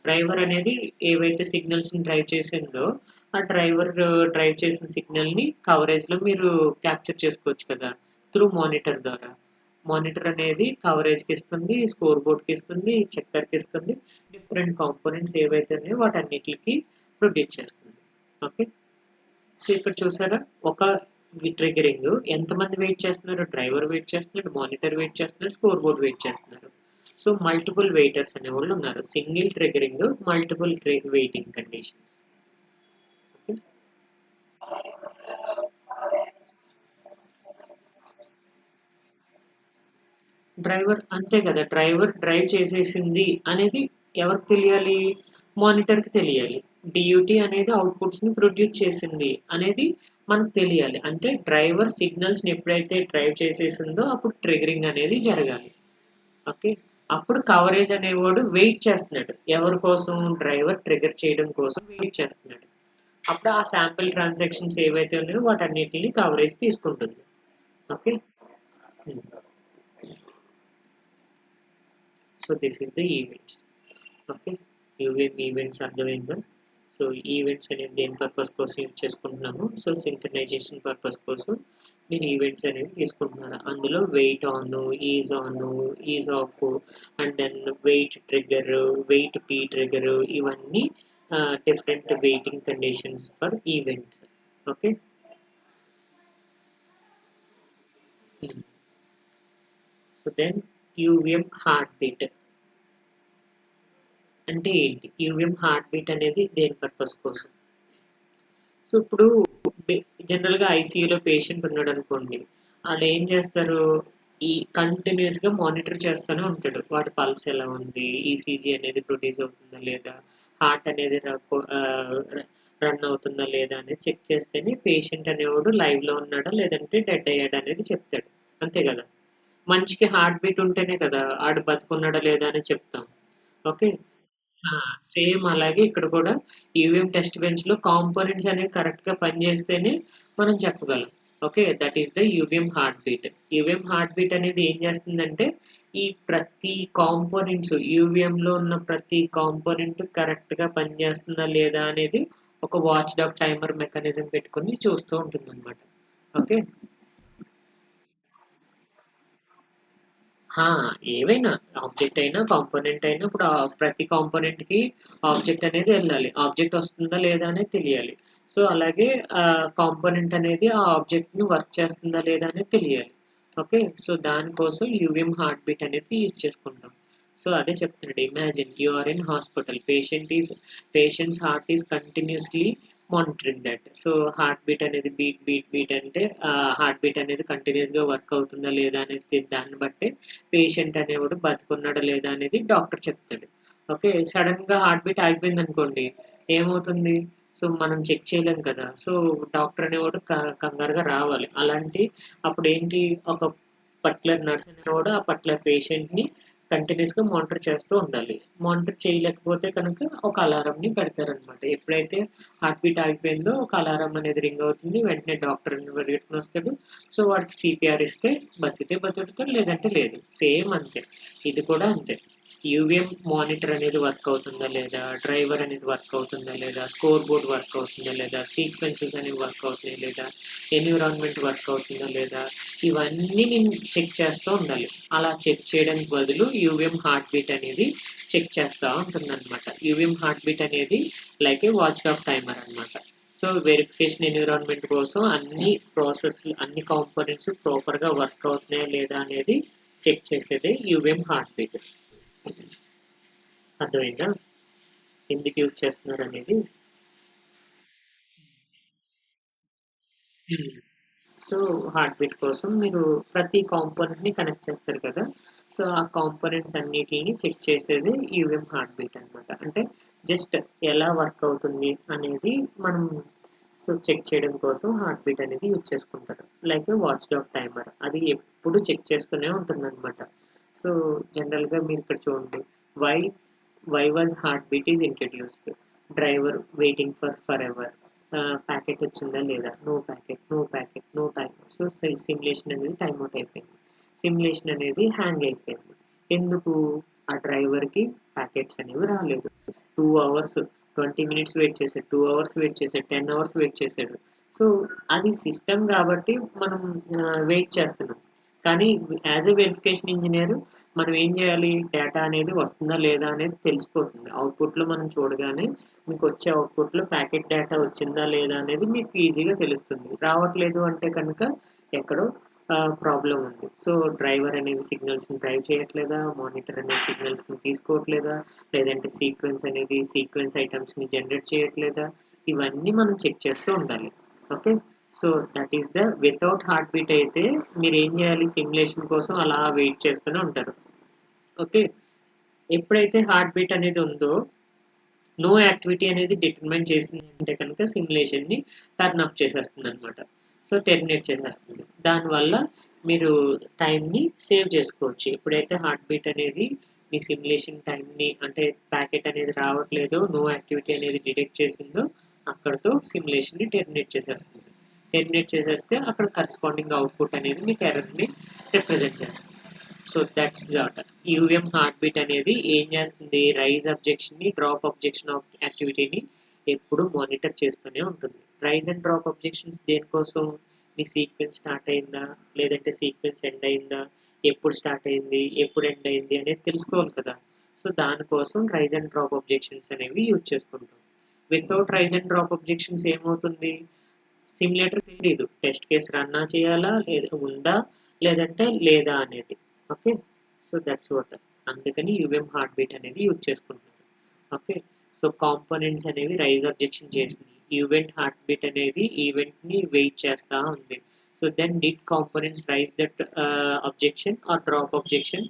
డ్రైవర్ అనేది ఏవైతే సిగ్నల్స్ ని డ్రైవ్ చేసిందో ఆ డ్రైవర్ డ్రైవ్ చేసిన సిగ్నల్ ని కవరేజ్ లో మీరు క్యాప్చర్ చేసుకోవచ్చు కదా త్రూ మానిటర్ ద్వారా. మానిటర్ అనేది కవరేజ్ కి ఇస్తుంది, స్కోర్ బోర్డ్ కి ఇస్తుంది, చెక్కర్ కి ఇస్తుంది. డిఫరెంట్ కాంపోనెంట్స్ ఏవైతే ఉన్నాయో వాటన్నిటికి ప్రొడ్యూస్ చేస్తుంది. ఓకే. సో ఇక్కడ చూసారా, ఒక ట్రిగరింగ్ ఎంతమంది వెయిట్ చేస్తున్నారు, డ్రైవర్ వెయిట్ చేస్తున్నాడు, మానిటర్ వెయిట్ చేస్తున్నాడు, స్కోర్ బోర్డ్ వెయిట్ చేస్తున్నారు. సో మల్టిపుల్ వెయిటర్స్ అనే వాళ్ళు ఉన్నారు. Single triggering, multiple waiting conditions. Driver అంతే కదా, డ్రైవర్ డ్రైవ్ చేసేసింది అనేది ఎవరికి తెలియాలి, మానిటర్కి తెలియాలి. డియూటీ అనేది అవుట్పుట్స్ ని ప్రొడ్యూస్ చేసింది అనేది మనకు తెలియాలి. అంటే డ్రైవర్ సిగ్నల్స్ ని ఎప్పుడైతే డ్రైవ్ చేసేసిందో అప్పుడు ట్రిగరింగ్ అనేది జరగాలి. ఓకే. అప్పుడు కవరేజ్ అనేవాడు వెయిట్ చేస్తున్నాడు ఎవరి కోసం, డ్రైవర్ ట్రిగర్ చేయడం కోసం వెయిట్ చేస్తున్నాడు. అప్పుడు ఆ శాంపిల్ ట్రాన్సాక్షన్స్ ఏవైతే ఉన్నాయో వాటన్నిటిని కవరేజ్ తీసుకుంటుంది. Okay. So this is the events. Okay. UVM events అర్థమైందా. సో ఈవెంట్స్ అనేది దేని పర్పస్ కోసం యూజ్ చేసుకుంటున్నాము, సో సింక్రనైజేషన్ పర్పస్ కోసం మీరు ఈవెంట్స్ అనేవి తీసుకుంటున్నారు. అందులో wait on, is off, and then wait trigger, wait P trigger, ఇవన్నీ different waiting conditions for events. Okay. So then UVM heart beat అంటే ఏంటి, యూవీఎం హార్ట్ బీట్ అనేది దేని పర్పస్ కోసం. సో ఇప్పుడు జనరల్గా ఐసీయూలో పేషెంట్ ఉన్నాడు అనుకోండి, వాళ్ళు ఏం చేస్తారు, ఈ కంటిన్యూస్గా మానిటర్ చేస్తూనే ఉంటాడు, వాడి పల్స్ ఎలా ఉంది, ఈసీజీ అనేది ప్రొడ్యూస్ అవుతుందా లేదా, హార్ట్ అనేది రన్ అవుతుందా లేదా అనేది చెక్ చేస్తేనే పేషెంట్ అనేవాడు లైవ్లో ఉన్నాడా లేదంటే డెడ్ అయ్యాడా అనేది చెప్తాడు. అంతే కదా. మనిషికి హార్ట్ బీట్ ఉంటేనే కదా ఆడు బతుకున్నాడా లేదా అని చెప్తాం. ఓకే. సేమ్ అలాగే ఇక్కడ కూడా ఈవీఎం టెస్ట్ బెంచ్ లో కాంపోనెంట్స్ అనేవి కరెక్ట్ గా పనిచేస్తేనే మనం చెప్పగలం. Okay, that is the UVM heart beat. UVM heart beat అనేది ఏం చేస్తుందంటే ఈ ప్రతి కాంపోనెంట్స్ యూవీఎం లో ఉన్న ప్రతి కాంపోనెంట్ కరెక్ట్ గా పనిచేస్తుందా లేదా అనేది ఒక వాచ్ డాగ్ టైమర్ మెకానిజం పెట్టుకొని చూస్తూ ఉంటుంది అనమాట. ఓకే. ఆ! ఏవైనా ఆబ్జెక్ట్ అయినా, కాంపోనెంట్ అయినా ఇప్పుడు ప్రతి కాంపోనెంట్‌కి ఆబ్జెక్ట్ అనేది వెళ్ళాలి. ఆబ్జెక్ట్ వస్తుందా లేదా అనేది తెలియాలి. సో, అలాగే కాంపోనెంట్ అనేది ఆ ఆబ్జెక్ట్‌ని వర్క్ చేస్తుందా లేదా అనేది తెలియాలి. ఓకే. సో, దానికోసం యూవీఎం హార్ట్ బీట్ అనేది యూజ్ చేసుకుంటాం. సో, అదే చెప్తున్నాడు. Imagine you are in hospital. Patients heart is continuously monitoring that. So heart beat అనేది బీట్ అంటే హార్ట్ బీట్ అనేది కంటిన్యూస్గా వర్క్ అవుతుందా లేదా అనేది దాన్ని బట్టి పేషెంట్ అనేవాడు బతుకున్నాడా లేదా అనేది డాక్టర్ చెప్తాడు. ఓకే, సడన్గా హార్ట్ బీట్ ఆగిపోయింది అనుకోండి, ఏమవుతుంది? సో మనం చెక్ చేయలేం కదా. సో డాక్టర్ అనేవాడు కంగారుగా రావాలి. అలాంటి అప్పుడు ఏంటి, ఒక పర్టికులర్ నర్స్ అనేవాడు ఆ పర్టికులర్ పేషెంట్ని కంటిన్యూస్గా మానిటర్ చేస్తూ ఉండాలి. మానిటర్ చేయలేకపోతే కనుక ఒక అలారంని పెడతారనమాట. ఎప్పుడైతే హార్ట్ బీట్ ఆగిపోయిందో ఒక అలారం అనేది రింగ్ అవుతుంది. వెంటనే డాక్టర్ పరిగెట్టుకుని వస్తాడు. సో వాడికి సిపిఆర్ ఇస్తే బతికితే బతుకుతాడు, లేదంటే లేదు. సేమ్ అంతే, ఇది కూడా అంతే. యూవీఎం మానిటర్ అనేది వర్క్ అవుతుందా లేదా, డ్రైవర్ అనేది వర్క్ అవుతుందా లేదా, స్కోర్ బోర్డ్ వర్క్ అవుతుందా లేదా, సీక్వెన్సెస్ అనేవి వర్క్ అవుతున్నాయి లేదా, ఎన్విరాన్మెంట్ వర్క్ అవుతుందా లేదా, ఇవన్నీ నేను చెక్ చేస్తూ ఉండాలి. అలా చెక్ చేయడానికి బదులు యూవీఎం హార్ట్ బీట్ అనేది చెక్ చేస్తూ ఉంటుందన్నమాట. యూవీఎం హార్ట్ బీట్ అనేది లైక్ ఏ వాచ్ డాగ్ టైమర్ అనమాట. సో వెరిఫికేషన్ ఎన్విరాన్మెంట్ కోసం అన్ని ప్రాసెస్, అన్ని కాంపోనెంట్స్ ప్రాపర్గా వర్క్ అవుతున్నాయా లేదా అనేది చెక్ చేసేది యూవీఎం హార్ట్ బీట్. అర్థమైందా ఎందుకు యూజ్ చేస్తున్నారు అనేది? సో హార్ట్ బీట్ కోసం మీరు ప్రతి కాంపోనెంట్ని కనెక్ట్ చేస్తారు కదా. సో ఆ కాంపోనెంట్స్ అన్నిటిని చెక్ చేసేది యూఎం హార్ట్ బీట్ అనమాట. అంటే జస్ట్ ఎలా వర్క్ అవుతుంది అనేది మనం సో చెక్ చేయడం కోసం హార్ట్ బీట్ అనేది యూజ్ చేసుకుంటారు. లైక్ వాచ్ డాగ్ టైమర్, అది ఎప్పుడు చెక్ చేస్తూనే ఉంటుంది అనమాట. సో జనరల్గా మీరు ఇక్కడ చూడండి, why why was heart beat is introduced, driver waiting for ever, packet వచ్చిందా లేదా, no packet, no packet, no time. So simulation అనేది టైం అవుట్ అయిపోయింది. సిమ్యులేషన్ అనేది హ్యాంగ్ అయిపోయింది. ఎందుకు? ఆ డ్రైవర్కి ప్యాకెట్స్ అనేవి రాలేదు. 2 అవర్స్, 20 మినిట్స్ వెయిట్ చేశాడు, 2 అవర్స్ వెయిట్ చేశాడు, 10 అవర్స్ వెయిట్ చేశాడు. సో అది సిస్టమ్ కాబట్టి మనం వెయిట్ చేస్తున్నాం. కానీ యాజ్ ఎ వెరిఫికేషన్ ఇంజనీర్ మనం ఏం చేయాలి, డేటా అనేది వస్తుందా లేదా అనేది తెలిసిపోతుంది. అవుట్పుట్లో మనం చూడగానే మీకు వచ్చే అవుట్పుట్లో ప్యాకెట్ డేటా వచ్చిందా లేదా అనేది మీకు ఈజీగా తెలుస్తుంది. రావట్లేదు అంటే కనుక ఎక్కడో ప్రాబ్లం ఉంది. సో డ్రైవర్ అనేది సిగ్నల్స్ని డ్రైవ్ చేయట్లేదా, మానిటర్ అనేది సిగ్నల్స్ని తీసుకోవట్లేదా, లేదంటే సీక్వెన్స్ ఐటమ్స్ని జనరేట్ చేయట్లేదా, ఇవన్నీ మనం చెక్ చేస్తూ ఉండాలి. Okay, so that is the without heart beat అయితే మీరు ఏం చేయాలి, సిమ్యులేషన్ కోసం అలా వెయిట్ చేస్తూనే ఉంటారు. ఓకే, ఎప్పుడైతే హార్ట్ బీట్ అనేది ఉందో నో యాక్టివిటీ అనేది డిటర్మైన్ చేసింది అంటే కనుక సిమ్యులేషన్ని టర్న్ అప్ చేసేస్తుంది అనమాట. సో టెర్మినేట్ చేసేస్తుంది. దానివల్ల మీరు టైంని సేవ్ చేసుకోవచ్చు. ఎప్పుడైతే హార్ట్ బీట్ అనేది మీ సిమ్యులేషన్ టైంని, అంటే ప్యాకెట్ అనేది రావట్లేదు, నో యాక్టివిటీ అనేది డిటెక్ట్ చేసిందో అక్కడితో సిమ్యులేషన్ని టెర్మినేట్ చేసేస్తుంది. టెర్మినేట్ చేసేస్తే అక్కడ కరస్పాండింగ్ అవుట్పుట్ అనేది మీకు ఎర్రర్ని రిప్రజెంట్ చేస్తుంది. So that's that. UM heart beat అనేది ఏం చేస్తుంది, రైజ్ అబ్జెక్షన్ని, డ్రాప్ అబ్జెక్షన్ ఆఫ్ యాక్టివిటీని ఎప్పుడు మానిటర్ చేస్తూనే ఉంటుంది. రైజ్ అండ్ డ్రాప్ అబ్జెక్షన్స్ దేనికోసం, మీ సీక్వెన్స్ స్టార్ట్ అయిందా లేదంటే సీక్వెన్స్ ఎండ్ అయిందా, ఎప్పుడు స్టార్ట్ అయింది ఎప్పుడు ఎండ్ అయింది అనేది తెలుసుకోవాలి కదా. సో దానికోసం రైజ్ అండ్ డ్రాప్ అబ్జెక్షన్స్ అనేవి యూజ్ చేసుకుంటాం. Without raise and drop objections ఏమవుతుంది, సిమ్యులేటర్ తెలియదు టెస్ట్ కేసు రన్నా చేయాలా లేదా ఉందా లేదంటే లేదా అనేది. Okay, so that's what. అందుకని యూఎం హార్ట్ బీట్ అనేది యూజ్ చేసుకుంటున్నారు. ఓకే, సో కాంపోనెంట్స్ అనేవి రైజ్ అబ్జెక్షన్ చేసింది, ఈవెంట్ హార్ట్ బీట్ అనేది ఈవెంట్ని వెయిట్ చేస్తూ ఉంది. So then did components raise that objection or drop objection.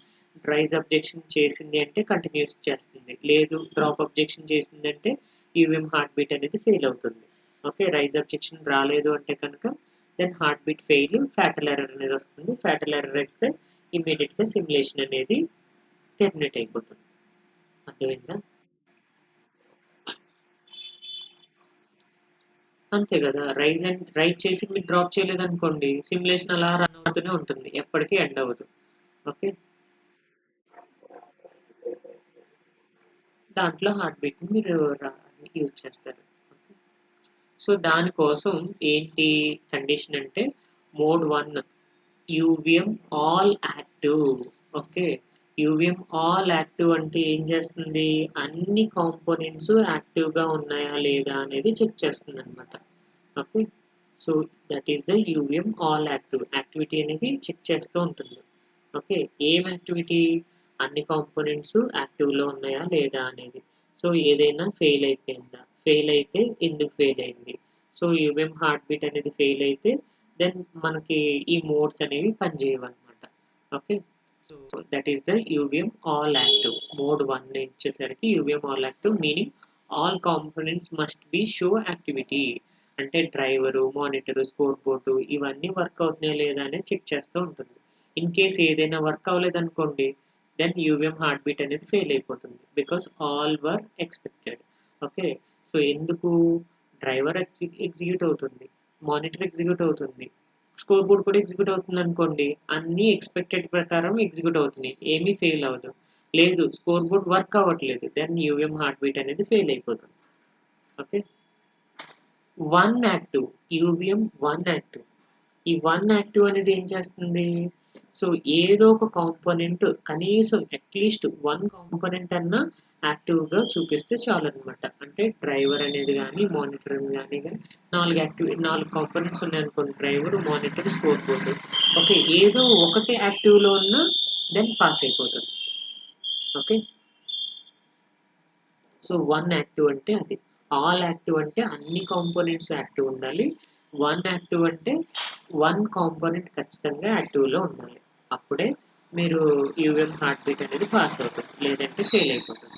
Raise objection చేసింది అంటే కంటిన్యూస్ చేస్తుంది, లేదు డ్రాప్ అబ్జెక్షన్ చేసింది అంటే యూఎం హార్ట్ బీట్ అనేది ఫెయిల్ అవుతుంది. ఓకే, రైజ్ అబ్జెక్షన్ రాలేదు అంటే కనుక then heart beat fail, fatal error అనేది వస్తుంది. ఫ్యాటల్ ఎర్రర్ వస్తే ఇమీడియట్గా సిమ్యులేషన్ అనేది టెర్మినేట్ అయిపోతుంది. అర్థమైందా? అంతే కదా, రైజ్ చేసి మీరు డ్రాప్ చేయలేదనుకోండి, సిమ్యులేషన్ అలా రన్ అవుతూనే ఉంటుంది, ఎప్పటికీ ఎండ్ అవ్వదు. ఓకే, దాంట్లో హార్ట్ బీట్ని మీరు యూజ్ చేస్తారు. సో దానికోసం ఏంటి కండిషన్ అంటే mode 1 UVM all active. Okay, UVM all active అంటే ఏం చేస్తుంది, అన్ని కాంపోనెంట్స్ యాక్టివ్గా ఉన్నాయా లేదా అనేది చెక్ చేస్తుంది అనమాట. Okay, so that is the UVM all active. Activity అనేది చెక్ చేస్తూ ఉంటుంది. ఓకే, ఏం యాక్టివిటీ, అన్ని కాంపోనెంట్స్ యాక్టివ్లో ఉన్నాయా లేదా అనేది. సో ఏదైనా ఫెయిల్ అయిపోయిందా, ఫెయిల్ అయితే ఎందుకు ఫెయిల్ అయింది, సో యూవిఎం హార్ట్ బీట్ అనేది ఫెయిల్ అయితే దెన్ మనకి ఈ మోడ్స్ అనేవి పనిచేయవన్నమాట. Okay, so that is the UVM all active. Mode 1 ఇచ్చేసరికి UVM all active meaning all components must be show activity. అంటే డ్రైవరు, మానిటరు, స్కోర్ బోర్డు ఇవన్నీ వర్క్ అవుతున్నాయా లేదా అనేది చెక్ చేస్తూ ఉంటుంది. ఇన్ కేస్ ఏదైనా వర్క్ అవ్వలేదనుకోండి, దెన్ యూవిఎం హార్ట్ బీట్ అనేది ఫెయిల్ అయిపోతుంది because all were expected. Okay, so ఎందుకు డ్రైవర్ ఎగ్జిక్యూట్ అవుతుంది, మానిటర్ ఎగ్జిక్యూట్ అవుతుంది, స్కోర్ బోర్డ్ కూడా ఎగ్జిక్యూట్ అవుతుంది అనుకోండి, అన్నీ ఎక్స్పెక్టెడ్ ప్రకారం ఎగ్జిక్యూట్ అవుతున్నాయి, ఏమీ ఫెయిల్ అవ్వదు. లేదు స్కోర్ బోర్డ్ వర్క్ అవ్వట్లేదు, దెన్ యూవిఎం హార్ట్ బీట్ అనేది ఫెయిల్ అయిపోతుంది. Okay, one active, UVM one active. ఈ వన్ యాక్టివ్ అనేది ఏం చేస్తుంది, సో ఏదో ఒక కాంపోనెంట్ కనీసం అట్లీస్ట్ వన్ కాంపోనెంట్ అన్నా యాక్టివ్గా చూపిస్తే చాలు అనమాట. అంటే డ్రైవర్ అనేది కానీ మానిటర్ కానీ 4 కాంపోనెంట్స్ ఉన్నాయనుకోండి, driver, monitor, score board. Okay, ఏదో ఒకటి యాక్టివ్లో ఉన్నా దెన్ పాస్ అయిపోతుంది. ఓకే, సో వన్ యాక్టివ్ అంటే అది, ఆల్ యాక్టివ్ అంటే అన్ని కాంపోనెంట్స్ యాక్టివ్ ఉండాలి, వన్ యాక్టివ్ అంటే వన్ కాంపోనెంట్ ఖచ్చితంగా యాక్టివ్లో ఉండాలి. అప్పుడే మీరు యూవిఎం హార్ట్ బీట్ అనేది పాస్ అవుతుంది, లేదంటే ఫెయిల్ అయిపోతుంది.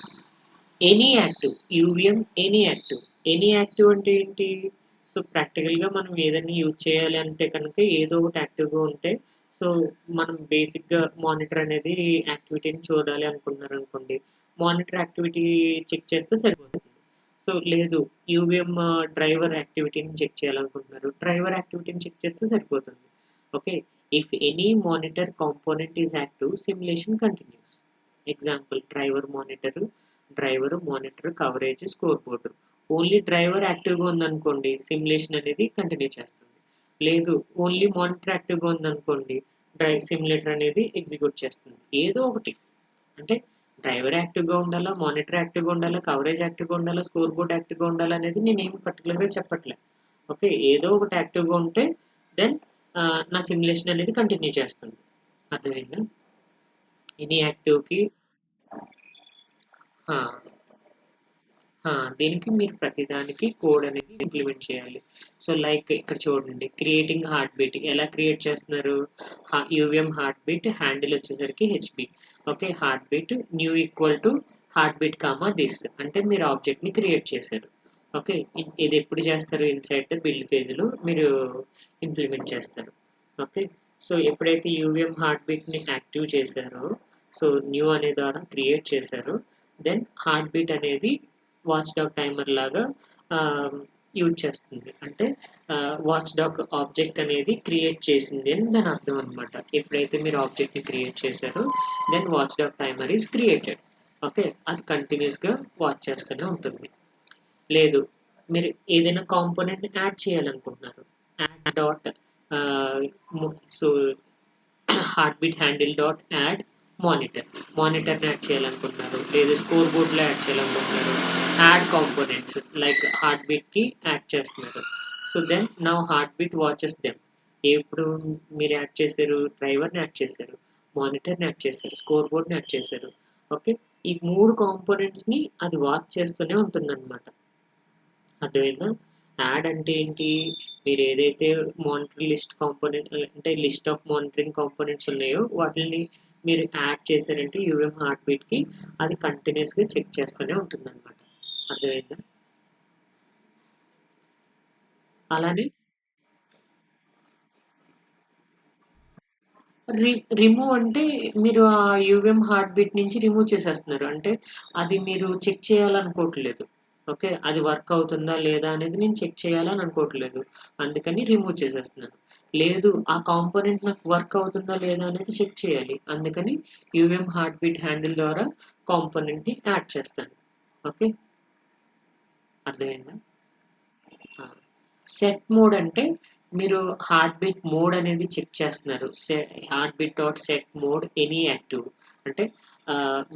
Any active, UVM any active. Any active అంటే ఏంటి, సో ప్రాక్టికల్గా మనం ఏదైనా యూజ్ చేయాలి అంటే కనుక ఏదో ఒకటి యాక్టివ్గా ఉంటే, సో మనం బేసిక్గా మానిటర్ అనేది యాక్టివిటీని చూడాలి అనుకున్నారు అనుకోండి, మానిటర్ యాక్టివిటీ చెక్ చేస్తే సరిపోతుంది. సో లేదు యూవిఎం డ్రైవర్ యాక్టివిటీని చెక్ చేయాలనుకుంటున్నారు, డ్రైవర్ యాక్టివిటీని చెక్ చేస్తే సరిపోతుంది. Okay, if any monitor component is active simulation continuous. Example driver monitor coverage score board. Only driver యాక్టివ్గా ఉందనుకోండి, సిమ్యులేషన్ అనేది కంటిన్యూ చేస్తుంది. లేదు ఓన్లీ మానిటర్ యాక్టివ్గా ఉందనుకోండి, సిమ్యులేటర్ అనేది ఎగ్జిక్యూట్ చేస్తుంది. ఏదో ఒకటి, అంటే డ్రైవర్ యాక్టివ్గా ఉండాలా, మానిటర్ యాక్టివ్గా ఉండాలా, కవరేజ్ యాక్టివ్గా ఉండాలా, స్కోర్ బోర్డ్ యాక్టివ్గా ఉండాలా అనేది నేనేం పర్టికులర్గా చెప్పట్లే. ఓకే, ఏదో ఒకటి యాక్టివ్గా ఉంటే దెన్ నా సిమ్యులేషన్ అనేది కంటిన్యూ చేస్తుంది. అర్థమైందా? ఎనీ యాక్టివ్కి దీనికి మీరు ప్రతిదానికి కోడ్ అనేది ఇంప్లిమెంట్ చేయాలి. సో లైక్ ఇక్కడ చూడండి, క్రియేటింగ్ హార్ట్ బీట్ ఎలా క్రియేట్ చేస్తున్నారు, యూవిఎం హార్ట్ బీట్ హ్యాండిల్ వచ్చేసరికి HB. Okay, heart beat new equal to heart beat comma this, అంటే మీరు ఆబ్జెక్ట్ని క్రియేట్ చేశారు. ఓకే, ఇది ఎప్పుడు చేస్తారు, ఇన్సైడ్ ద బిల్డ్ ఫేజ్లో మీరు ఇంప్లిమెంట్ చేస్తారు. ఓకే, సో ఎప్పుడైతే యూవిఎం హార్ట్ బీట్ని యాక్టివ్ చేశారో, సో న్యూ అనే ద్వారా క్రియేట్ చేశారో, దెన్ హార్ట్ బీట్ అనేది వాచ్ డాగ్ టైమర్ లాగా యూజ్ చేస్తుంది. అంటే వాచ్ డాగ్ ఆబ్జెక్ట్ అనేది క్రియేట్ చేసింది అని దాని అర్థం అనమాట. ఎప్పుడైతే మీరు ఆబ్జెక్ట్ని క్రియేట్ చేశారో then watch dog timer is created. Okay, అది కంటిన్యూస్గా వాచ్ చేస్తూనే ఉంటుంది. లేదు మీరు ఏదైనా కాంపోనెంట్ యాడ్ చేయాలనుకుంటున్నారు, add dot so heart beat handle dot add మానిటర్ని యాడ్ చేయాలనుకుంటున్నారు, లేదా స్కోర్ బోర్డ్లో యాడ్ చేయాలనుకుంటున్నారు, యాడ్ కాంపోనెంట్స్ లైక్ హార్ట్ బీట్కి యాడ్ చేస్తున్నారు. సో దెన్ నా హార్ట్ బీట్ వాచెస్ దెమ్. ఎప్పుడు మీరు యాడ్ చేశారు, డ్రైవర్ని యాడ్ చేశారు, మానిటర్ని యాడ్ చేశారు, స్కోర్ బోర్డ్ని యాడ్ చేశారు. ఓకే, ఈ 3 కాంపోనెంట్స్ని అది వాచ్ చేస్తూనే ఉంటుందన్నమాట. అర్థమైందా? యాడ్ అంటే ఏంటి, మీరు ఏదైతే మానిటర్ లిస్ట్ కాంపోనెంట్ అంటే లిస్ట్ ఆఫ్ మానిటరింగ్ కాంపోనెంట్స్ ఉన్నాయో వాటిని మీరు యాడ్ చేశారంటే యూఎం హార్ట్ బీట్కి అది కంటిన్యూస్గా చెక్ చేస్తూనే ఉంటుందన్నమాట. అర్థమైందా? అలానే రిమూవ్ అంటే మీరు ఆ యూవిఎం హార్ట్ బీట్ నుంచి రిమూవ్ చేసేస్తున్నారు. అంటే అది మీరు చెక్ చేయాలనుకోవట్లేదు. ఓకే, అది వర్క్ అవుతుందా లేదా అనేది నేను చెక్ చేయాలని అనుకోవట్లేదు, అందుకని రిమూవ్ చేసేస్తున్నాను. లేదు ఆ కాంపోనెంట్ నాకు వర్క్ అవుతుందా లేదా అనేది చెక్ చేయాలి, అందుకని యూవిఎం హార్ట్ బీట్ హ్యాండిల్ ద్వారా కాంపోనెంట్ని యాడ్ చేస్తాను. ఓకే, అర్థమైందా? సెట్ మోడ్ అంటే మీరు హార్ట్ బీట్ మోడ్ అనేది చెక్ చేస్తున్నారు. Heart beat dot set mode any active అంటే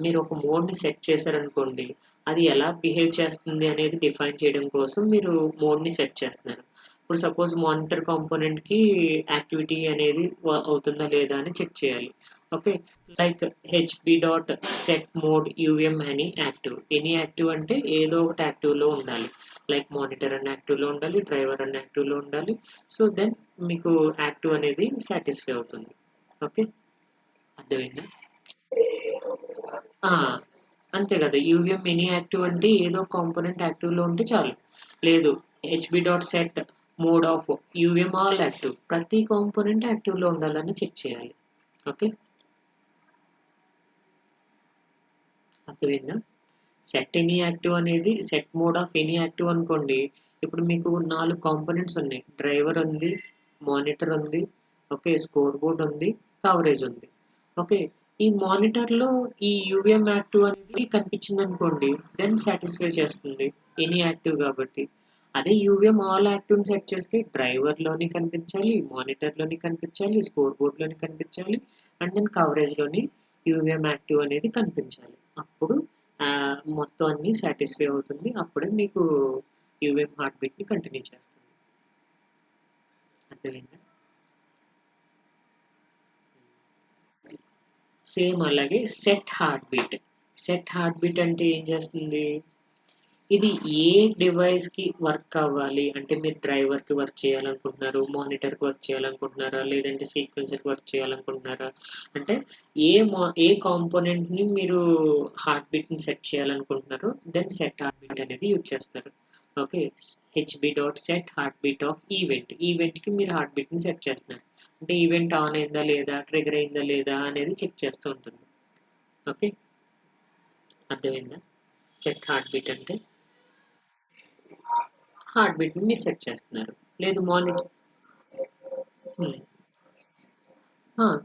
మీరు ఒక మోడ్ని సెట్ చేశారనుకోండి, అది ఎలా బిహేవ్ చేస్తుంది అనేది డిఫైన్ చేయడం కోసం మీరు మోడ్ని సెట్ చేస్తున్నారు. ఇప్పుడు సపోజ్ మానిటర్ కాంపోనెంట్కి యాక్టివిటీ అనేది అవుతుందా లేదా అని చెక్ చేయాలి. Okay. Like HB dot set mode UM అని యాక్టివ్. ఎనీ యాక్టివ్ అంటే ఏదో ఒకటి యాక్టివ్లో ఉండాలి. లైక్ మానిటర్ అని యాక్టివ్లో ఉండాలి, డ్రైవర్ అని యాక్టివ్లో ఉండాలి. సో దెన్ మీకు యాక్టివ్ అనేది సాటిస్ఫై అవుతుంది. ఓకే, అర్థమైందా? ఆ, అంతే కదా. యూవీఎం ఎనీ యాక్టివ్ అంటే ఏదో కాంపోనెంట్ యాక్టివ్లో ఉంటే చాలు. లేదు, HB dot set mode of UVM all active, ప్రతి కాంపోనెంట్ యాక్టివ్లో ఉండాలని చెక్ చేయాలి. ఓకే, అర్థమైందా? సెట్ ఎనీ యాక్టివ్ అనేది set mode of any active అనుకోండి. ఇప్పుడు మీకు 4 కాంపోనెంట్స్ ఉన్నాయి. డ్రైవర్ ఉంది, మానిటర్ ఉంది, ఓకే, స్కోర్ బోర్డ్ ఉంది, కవరేజ్ ఉంది. ఓకే, ఈ మానిటర్లో ఈ యూవీఎం యాక్టివ్ అనేది కనిపించింది అనుకోండి, దెన్ సాటిస్ఫై చేస్తుంది ఎనీ యాక్టివ్ కాబట్టి. అదే యూవీఎం ఆల్ యాక్టివ్ సెట్ చేస్తే డ్రైవర్లోని కనిపించాలి, మానిటర్లోని కనిపించాలి, స్కోర్ బోర్డ్లోని కనిపించాలి, అండ్ దెన్ కవరేజ్లోని యూవీఎం యాక్టివ్ అనేది కనిపించాలి. అప్పుడు మొత్తం అన్నీ సాటిస్ఫై అవుతుంది. అప్పుడే మీకు యూవీఎం హార్ట్ బీట్ని కంటిన్యూ చేస్తుంది. అర్థమైందా? సేమ్ అలాగే set heart beat. Set heart beat అంటే ఏం చేస్తుంది? ఇది ఏ డివైస్కి వర్క్ అవ్వాలి అంటే, మీరు డ్రైవర్కి వర్క్ చేయాలనుకుంటున్నారు, మానిటర్కి వర్క్ చేయాలనుకుంటున్నారా, లేదంటే సీక్వెన్సర్కి వర్క్ చేయాలనుకుంటున్నారా, అంటే ఏ కాంపోనెంట్ని మీరు హార్ట్ బీట్ని సెట్ చేయాలనుకుంటున్నారో దెన్ సెట్ హార్ట్ బీట్ అనేది యూజ్ చేస్తారు. Okay, HB dot set heart beat of ఈవెంట్కి మీరు హార్ట్ బీట్ని సెట్ చేస్తున్నారు అంటే ఈవెంట్ ఆన్ అయిందా లేదా, ట్రిగర్ అయిందా లేదా అనేది చెక్ చేస్తూ ఉంటుంది. ఓకే, అర్థమైందా? సెట్ హార్ట్ బీట్ అంటే హార్ట్ బీట్ని మీరు సెట్ చేస్తున్నారు. లేదు మానిటర్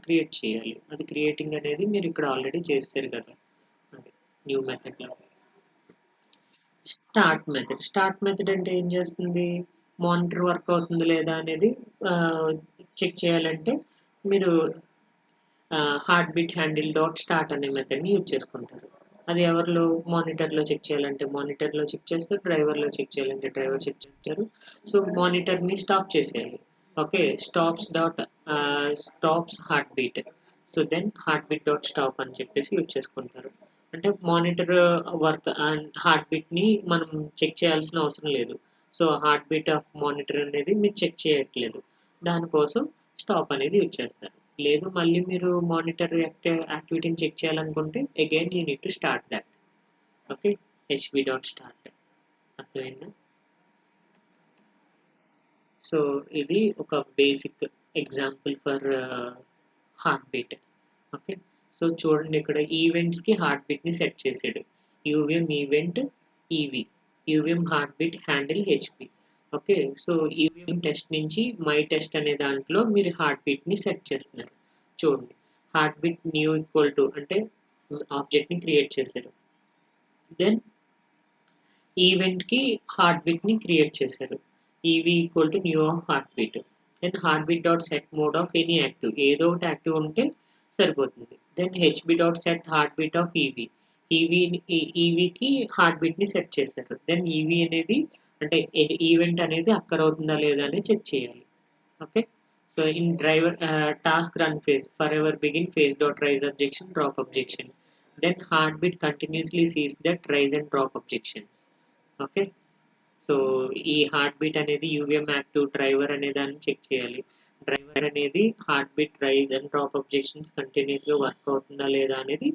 క్రియేట్ చేయాలి. అది క్రియేటింగ్ అనేది మీరు ఇక్కడ ఆల్రెడీ చేస్తారు కదా, అది న్యూ మెథడ్లో. స్టార్ట్ మెథడ్ అంటే ఏం చేస్తుంది? మానిటర్ వర్క్ అవుతుంది లేదా అనేది చెక్ చేయాలంటే మీరు heart beat handle dot start అనే మెథడ్ని యూజ్ చేసుకుంటారు. అది ఎవరిలో? మానిటర్లో చెక్ చేయాలంటే మానిటర్లో చెక్ చేస్తారు, డ్రైవర్లో చెక్ చేయాలంటే డ్రైవర్ చెక్ చేస్తారు. సో మానిటర్ని స్టాప్ చేసేయాలి. Okay, stops heart beat. So then heart beat dot stop అని చెప్పేసి యూజ్ చేసుకుంటారు. అంటే మానిటర్ వర్క్ అండ్ హార్ట్ బీట్ని మనం చెక్ చేయాల్సిన అవసరం లేదు. So heart beat of monitor అనేది మీరు చెక్ చేయట్లేదు, దానికోసం స్టాప్ అనేది యూజ్ చేస్తారు. లేదు మళ్ళీ మీరు మానిటర్ యాక్టివిటీని చెక్ చేయాలనుకుంటే again you need to start that. Okay, HB dot start. అర్థమైందా? సో ఇది ఒక basic example for heart beat. Okay, so చూడండి, ఇక్కడ ఈవెంట్స్కి హార్ట్ బీట్ని సెట్ చేసాడు. UVM event EV, UVM heart beat handle HP. Okay, so EVM test నుంచి మై టెస్ట్ అనే దాంట్లో మీరు హార్ట్ బీట్ని సెట్ చేస్తున్నారు. చూడండి, heart beat new equal to అంటే ఆబ్జెక్ట్ని క్రియేట్ చేశారు. దెన్ ఈవెంట్కి హార్ట్ బీట్ని క్రియేట్ చేశారు. EV equal to new of heart beat. Then heart beat dot set mode of any active, ఏదో ఒకటి యాక్టివ్ ఉంటే సరిపోతుంది. Then HB dot set heart beat of EV. EV ఈవీకి హార్ట్ బీట్ని సెట్ చేశారు. దెన్ ఈవీ అనేది అంటే ఈవెంట్ అనేది అక్కర్ అవుతుందా లేదా అని చెక్ చేయాలి. Okay, so in driver task run phase forever begin phase dot rise objection drop objection, then heartbeat continuously sees that rise and drop objections. Okay, so ఈ heart beat అనేది యూవీఎం active driver అనే దాన్ని check చేయాలి. Driver అనేది heart beat raise and drop objections కంటిన్యూస్గా work అవుతుందా లేదా అనేది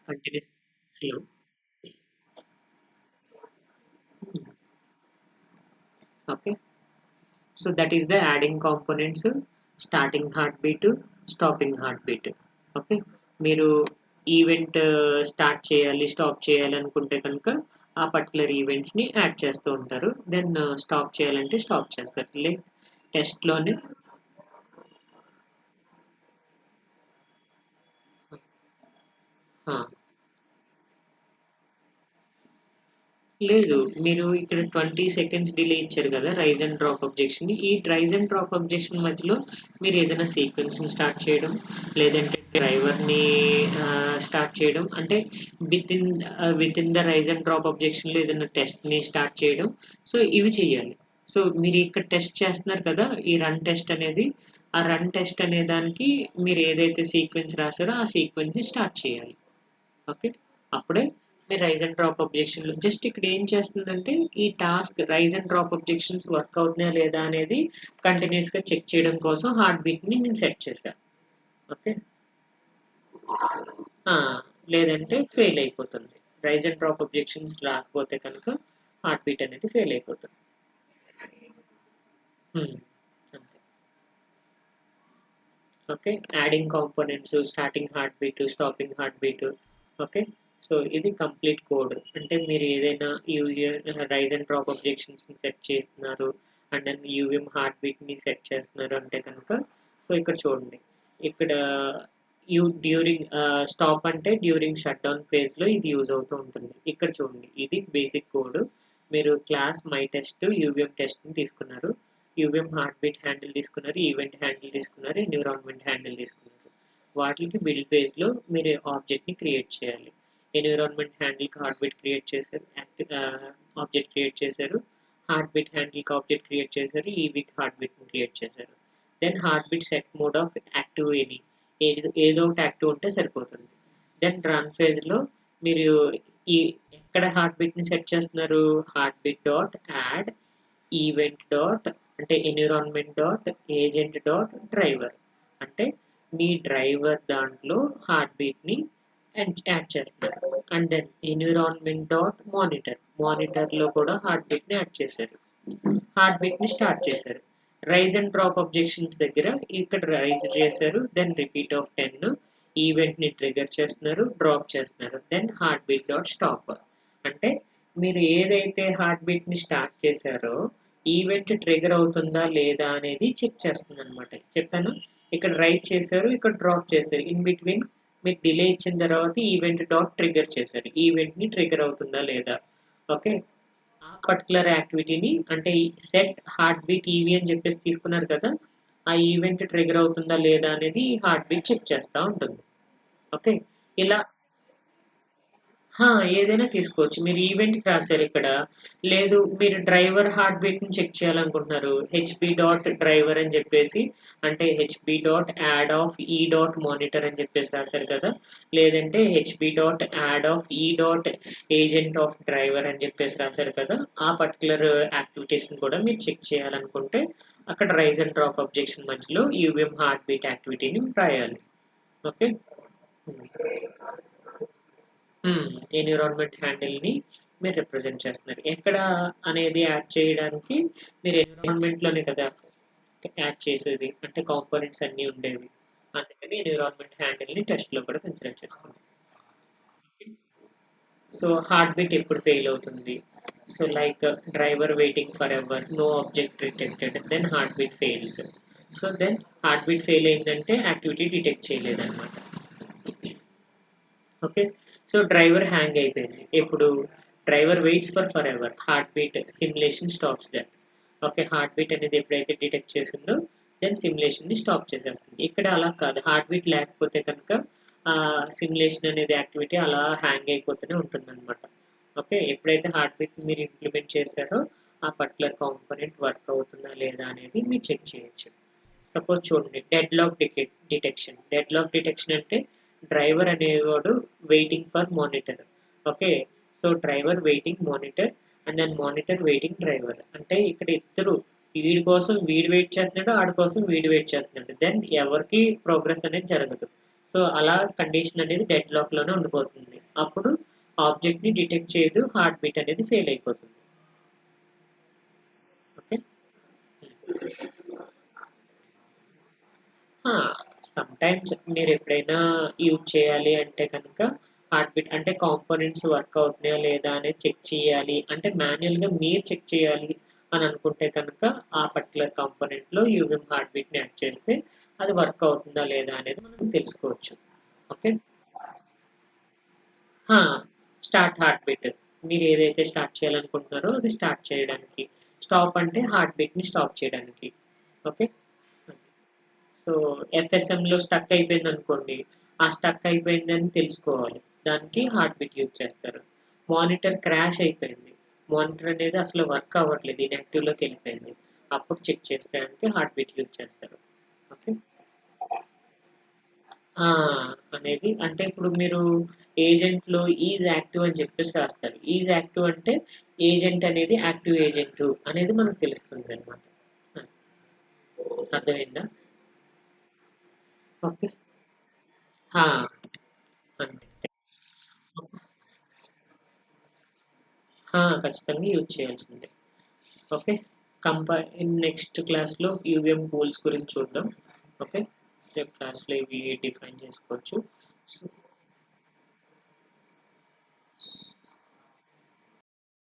continuous. Hello. Okay, so that is the adding components, starting heart beat, stopping heart beat. Okay, మీరు ఈవెంట్ స్టార్ట్ చేయాలి, స్టాప్ చేయాలి అనుకుంటే కనుక ఆ పర్టికులర్ ఈవెంట్స్ని యాడ్ చేస్తూ ఉంటారు. దెన్ స్టాప్ చేయాలంటే స్టాప్ చేస్తారు. లైక్ టెస్ట్లోనే లేదు, మీరు ఇక్కడ 20 సెకండ్స్ డిలే ఇచ్చారు కదా రైజ్ అండ్ డ్రాప్ అబ్జెక్షన్. ఈ రైజ్ అండ్ డ్రాప్ అబ్జెక్షన్ మధ్యలో మీరు ఏదైనా సీక్వెన్స్ని స్టార్ట్ చేయడం, లేదంటే డ్రైవర్ని స్టార్ట్ చేయడం, అంటే with in the raise and drop అబ్జెక్షన్లో ఏదైనా టెస్ట్ని స్టార్ట్ చేయడం. సో ఇవి చేయాలి. సో మీరు ఇక్కడ టెస్ట్ చేస్తున్నారు కదా, ఈ రన్ టెస్ట్ అనేది ఆ రన్ టెస్ట్ అనే దానికి మీరు ఏదైతే సీక్వెన్స్ రాసారో ఆ సీక్వెన్స్ని స్టార్ట్ చేయాలి. ఓకే, అప్పుడే మీరు రైజ్ అండ్ డ్రాప్ అబ్జెక్షన్లు జస్ట్ ఇక్కడ ఏం చేస్తుందంటే ఈ task raise and drop objections work అవుతున్నాయా లేదా అనేది కంటిన్యూస్గా చెక్ చేయడం కోసం హార్ట్ బీట్ని నేను సెట్ చేశాను. ఓకే, లేదంటే ఫెయిల్ అయిపోతుంది. రైజ్ అండ్ డ్రాప్ అబ్జెక్షన్స్ రాకపోతే కనుక హార్ట్ బీట్ అనేది ఫెయిల్ అయిపోతుంది. అంతే. Okay, adding components, starting heart beat, stopping heart beat. Okay, so ఇది కంప్లీట్ కోడ్. అంటే మీరు ఏదైనా రైజ్ అండ్ డ్రాప్ అబ్జెక్షన్స్ని సెట్ చేస్తున్నారు అండ్ దెన్ యూఎం హార్ట్ బీట్ని సెట్ చేస్తున్నారు అంటే కనుక సో ఇక్కడ చూడండి, ఇక్కడ డ్యూరింగ్ స్టాప్ అంటే డ్యూరింగ్ షట్ డౌన్ ఫేజ్లో ఇది యూజ్ అవుతూ ఉంటుంది. ఇక్కడ చూడండి, ఇది బేసిక్ కోడ్. మీరు క్లాస్ మై టెస్ట్ యూవిఎం టెస్ట్ని తీసుకున్నారు, యూవిఎం హార్ట్ బీట్ హ్యాండిల్ తీసుకున్నారు, ఈవెంట్ హ్యాండిల్ తీసుకున్నారు, ఎన్విరాన్మెంట్ హ్యాండిల్ తీసుకున్నారు. వాటికి బిల్డ్ ఫేజ్లో మీరు ఆబ్జెక్ట్ని క్రియేట్ చేయాలి. ఎన్విరాన్మెంట్ హ్యాండిల్కి హార్ట్ బీట్ క్రియేట్ చేశారు, ఆబ్జెక్ట్ క్రియేట్ చేశారు, హార్ట్ బీట్ హ్యాండిల్కి ఆబ్జెక్ట్ క్రియేట్ చేశారు, ఈవీకి హార్ట్ బీట్ని క్రియేట్ చేశారు. Then heart beat set mode of active any, ఏదో ఒకటి యాక్టివ్ ఉంటే సరిపోతుంది. దెన్ రన్ ఫేజ్లో మీరు ఈ ఎక్కడ హార్ట్ బీట్ని సెట్ చేస్తున్నారు, heart beat dot add event dot అంటే environment dot agent dot driver, అంటే మీ డ్రైవర్ దాంట్లో హార్ట్ బీట్ని యాడ్ చేస్తారు. అండ్ దెన్ ఎన్విరాన్మెంట్ డాట్ మానిటర్లో కూడా హార్ట్ బీట్ని యాడ్ చేశారు, హార్ట్ బీట్ని స్టార్ట్ చేశారు. రైజ్ అండ్ డ్రాప్ అబ్జెక్షన్స్ దగ్గర ఇక్కడ రైజ్ చేశారు, దెన్ రిపీట్ ఆఫ్ 10 ఈవెంట్ని ట్రిగర్ చేస్తున్నారు, డ్రాప్ చేస్తున్నారు. Then heart beat dot stop, అంటే మీరు ఏదైతే హార్ట్ బీట్ని స్టార్ట్ చేశారో ఈవెంట్ ట్రిగర్ అవుతుందా లేదా అనేది చెక్ చేస్తుంది అనమాట. చెప్పాను, ఇక్కడ రైజ్ చేశారు, ఇక్కడ డ్రాప్ చేశారు, ఇన్ బిట్వీన్ మీరు డిలే ఇచ్చిన తర్వాత ఈవెంట్ డాట్ ట్రిగర్ చేశారు, ఈవెంట్ని ట్రిగర్ అవుతుందా లేదా. ఓకే, ఆ పర్టికులర్ యాక్టివిటీని అంటే సెట్ హార్ట్ బీట్ ఈవీ అని చెప్పేసి తీసుకున్నారు కదా, ఆ ఈవెంట్ ట్రిగర్ అవుతుందా లేదా అనేది హార్ట్ బీట్ చెక్ చేస్తూ ఉంటుంది. ఓకే, ఇలా ఏదైనా తీసుకోవచ్చు. మీరు ఈవెంట్‌కి రాసారు ఇక్కడ. లేదు మీరు డ్రైవర్ హార్ట్ బీట్‌ని చెక్ చేయాలనుకుంటున్నారు. హెచ్‌బీ డాట్ డ్రైవర్ అని చెప్పేసి అంటే హెచ్‌బీ డాట్ యాడ్ ఆఫ్ ఈ డాట్ మానిటర్ అని చెప్పేసి రాసారు కదా! లేదంటే హెచ్‌బీ డాట్ యాడ్ ఆఫ్ ఈ డాట్ ఏజెంట్ ఆఫ్ డ్రైవర్ అని చెప్పేసి రాసారు కదా! ఆ పర్టిక్యులర్ యాక్టివిటీస్‌ని కూడా మీరు చెక్ చేయాలనుకుంటే అక్కడ రైజ్ అండ్ డ్రాప్ అబ్జెక్షన్ మధ్యలో యూవీఎం హార్ట్ బీట్ యాక్టివిటీని రాయాలి. ఓకే. ఎన్విరాన్మెంట్ హ్యాండిల్‌ని మీరు రిప్రజెంట్ చేస్తున్నారు. ఎక్కడ అనేది యాడ్ చేయడానికి మీరు ఎన్విరాన్మెంట్‌లోనే కదా యాడ్ చేసేది. అంటే కాంపోనెంట్స్ అన్నీ ఉండేవి. అందుకని ఎన్విరాన్మెంట్ హ్యాండిల్‌ని టెస్ట్‌లో కూడా కన్సిడర్ చేసుకున్నాం. సో హార్ట్ బీట్ ఎప్పుడు ఫెయిల్ అవుతుంది? So like driver waiting for ever, no object detected, then heart beat fails. So then heart beat fail అయిందంటే యాక్టివిటీ డిటెక్ట్ చేయలేదన్నమాట. ఓకే, సో డ్రైవర్ హ్యాంగ్ అయిపోయింది. ఎప్పుడు driver waits for ever, heart beat simulation stops that. Okay, heart beat అనేది ఎప్పుడైతే detect చేసిందో then సిమ్యులేషన్ని stop చేసేస్తుంది. ఇక్కడ అలా కాదు, హార్ట్ బీట్ లేకపోతే కనుక సిమ్యులేషన్ అనేది యాక్టివిటీ అలా హ్యాంగ్ అయిపోతూనే ఉంటుందన్నమాట. ఓకే, ఎప్పుడైతే హార్ట్ బీట్ మీరు ఇంప్లిమెంట్ చేశారో ఆ పర్టికులర్ కాంపోనెంట్ వర్క్ అవుతుందా లేదా అనేది మీరు చెక్ చేయొచ్చు. సపోజ్ చూడండి, డెడ్ లాక్ డిటెక్షన్ అంటే డ్రైవర్ అనేవాడు waiting for monitor. Okay, so driver waiting monitor and then monitor waiting driver, అంటే ఇక్కడ ఇద్దరు వీడి కోసం వీడు వెయిట్ చేస్తున్నాడు, ఆడి కోసం వీడు వెయిట్ చేస్తున్నాడు, దెన్ ఎవరికి ప్రోగ్రెస్ అనేది జరగదు. సో అలా కండిషన్ అనేది డెడ్ లాక్లోనే ఉండిపోతుంది. అప్పుడు ఆబ్జెక్ట్ని డిటెక్ట్ చేయదు, హార్ట్ బీట్ అనేది ఫెయిల్ అయిపోతుంది. ఓకే, సమ్‌టైమ్స్ మీరు ఎప్పుడైనా యూజ్ చేయాలి అంటే కనుక హార్ట్ బీట్ అంటే కాంపోనెంట్స్ వర్క్ అవుతున్నాయా లేదా అనేది చెక్ చేయాలి అంటే మాన్యువల్‌గా మీరు చెక్ చేయాలి అని అనుకుంటే కనుక ఆ పర్టిక్యులర్ కాంపోనెంట్‌లో యూవీఎం హార్ట్ బీట్‌ని యాడ్ చేస్తే అది వర్క్ అవుతుందా లేదా అనేది మనం తెలుసుకోవచ్చు. ఓకే. ఆ! Start heart beat. మీరు ఏదైతే స్టార్ట్ చేయాలనుకుంటున్నారో అది స్టార్ట్ చేయడానికి. స్టాప్ అంటే హార్ట్ బీట్‌ని స్టాప్ చేయడానికి. ఓకే. సో ఎఫ్ఎస్ఎంలో స్టక్ అయిపోయిందనుకోండి, ఆ స్టక్ అయిపోయిందని తెలుసుకోవాలి. దానికి హార్ట్ బీట్ యూజ్ చేస్తారు. మానిటర్ క్రాష్ అయిపోయింది. మానిటర్ అనేది అసలు వర్క్ అవ్వట్లేదు. ఇన్‌యాక్టివ్‌లోకి వెళ్ళిపోయింది. అప్పుడు చెక్ చేసేదానికి హార్ట్ బీట్ యూజ్ చేస్తారు. ఓకే. ఆ! అనేది అంటే ఇప్పుడు మీరు ఏజెంట్‌లో ఈజ్ యాక్టివ్ అని చెప్పేసి రాస్తారు. ఈజ్ యాక్టివ్ అంటే ఏజెంట్ అనేది యాక్టివ్ ఏజెంటు అనేది మనకు తెలుస్తుందనమాట. ఆ! అర్థమైందా? ఓకే. ఆ! అంతే. ఖచ్చితంగా యూజ్ చేయాల్సిందే. ఓకే. నెక్స్ట్ క్లాస్‌లో యూవీఎం టూల్స్ గురించి చూద్దాం. ఓకే. రేపు క్లాస్‌లో ఇవి డిఫైన్ చేసుకోవచ్చు. సో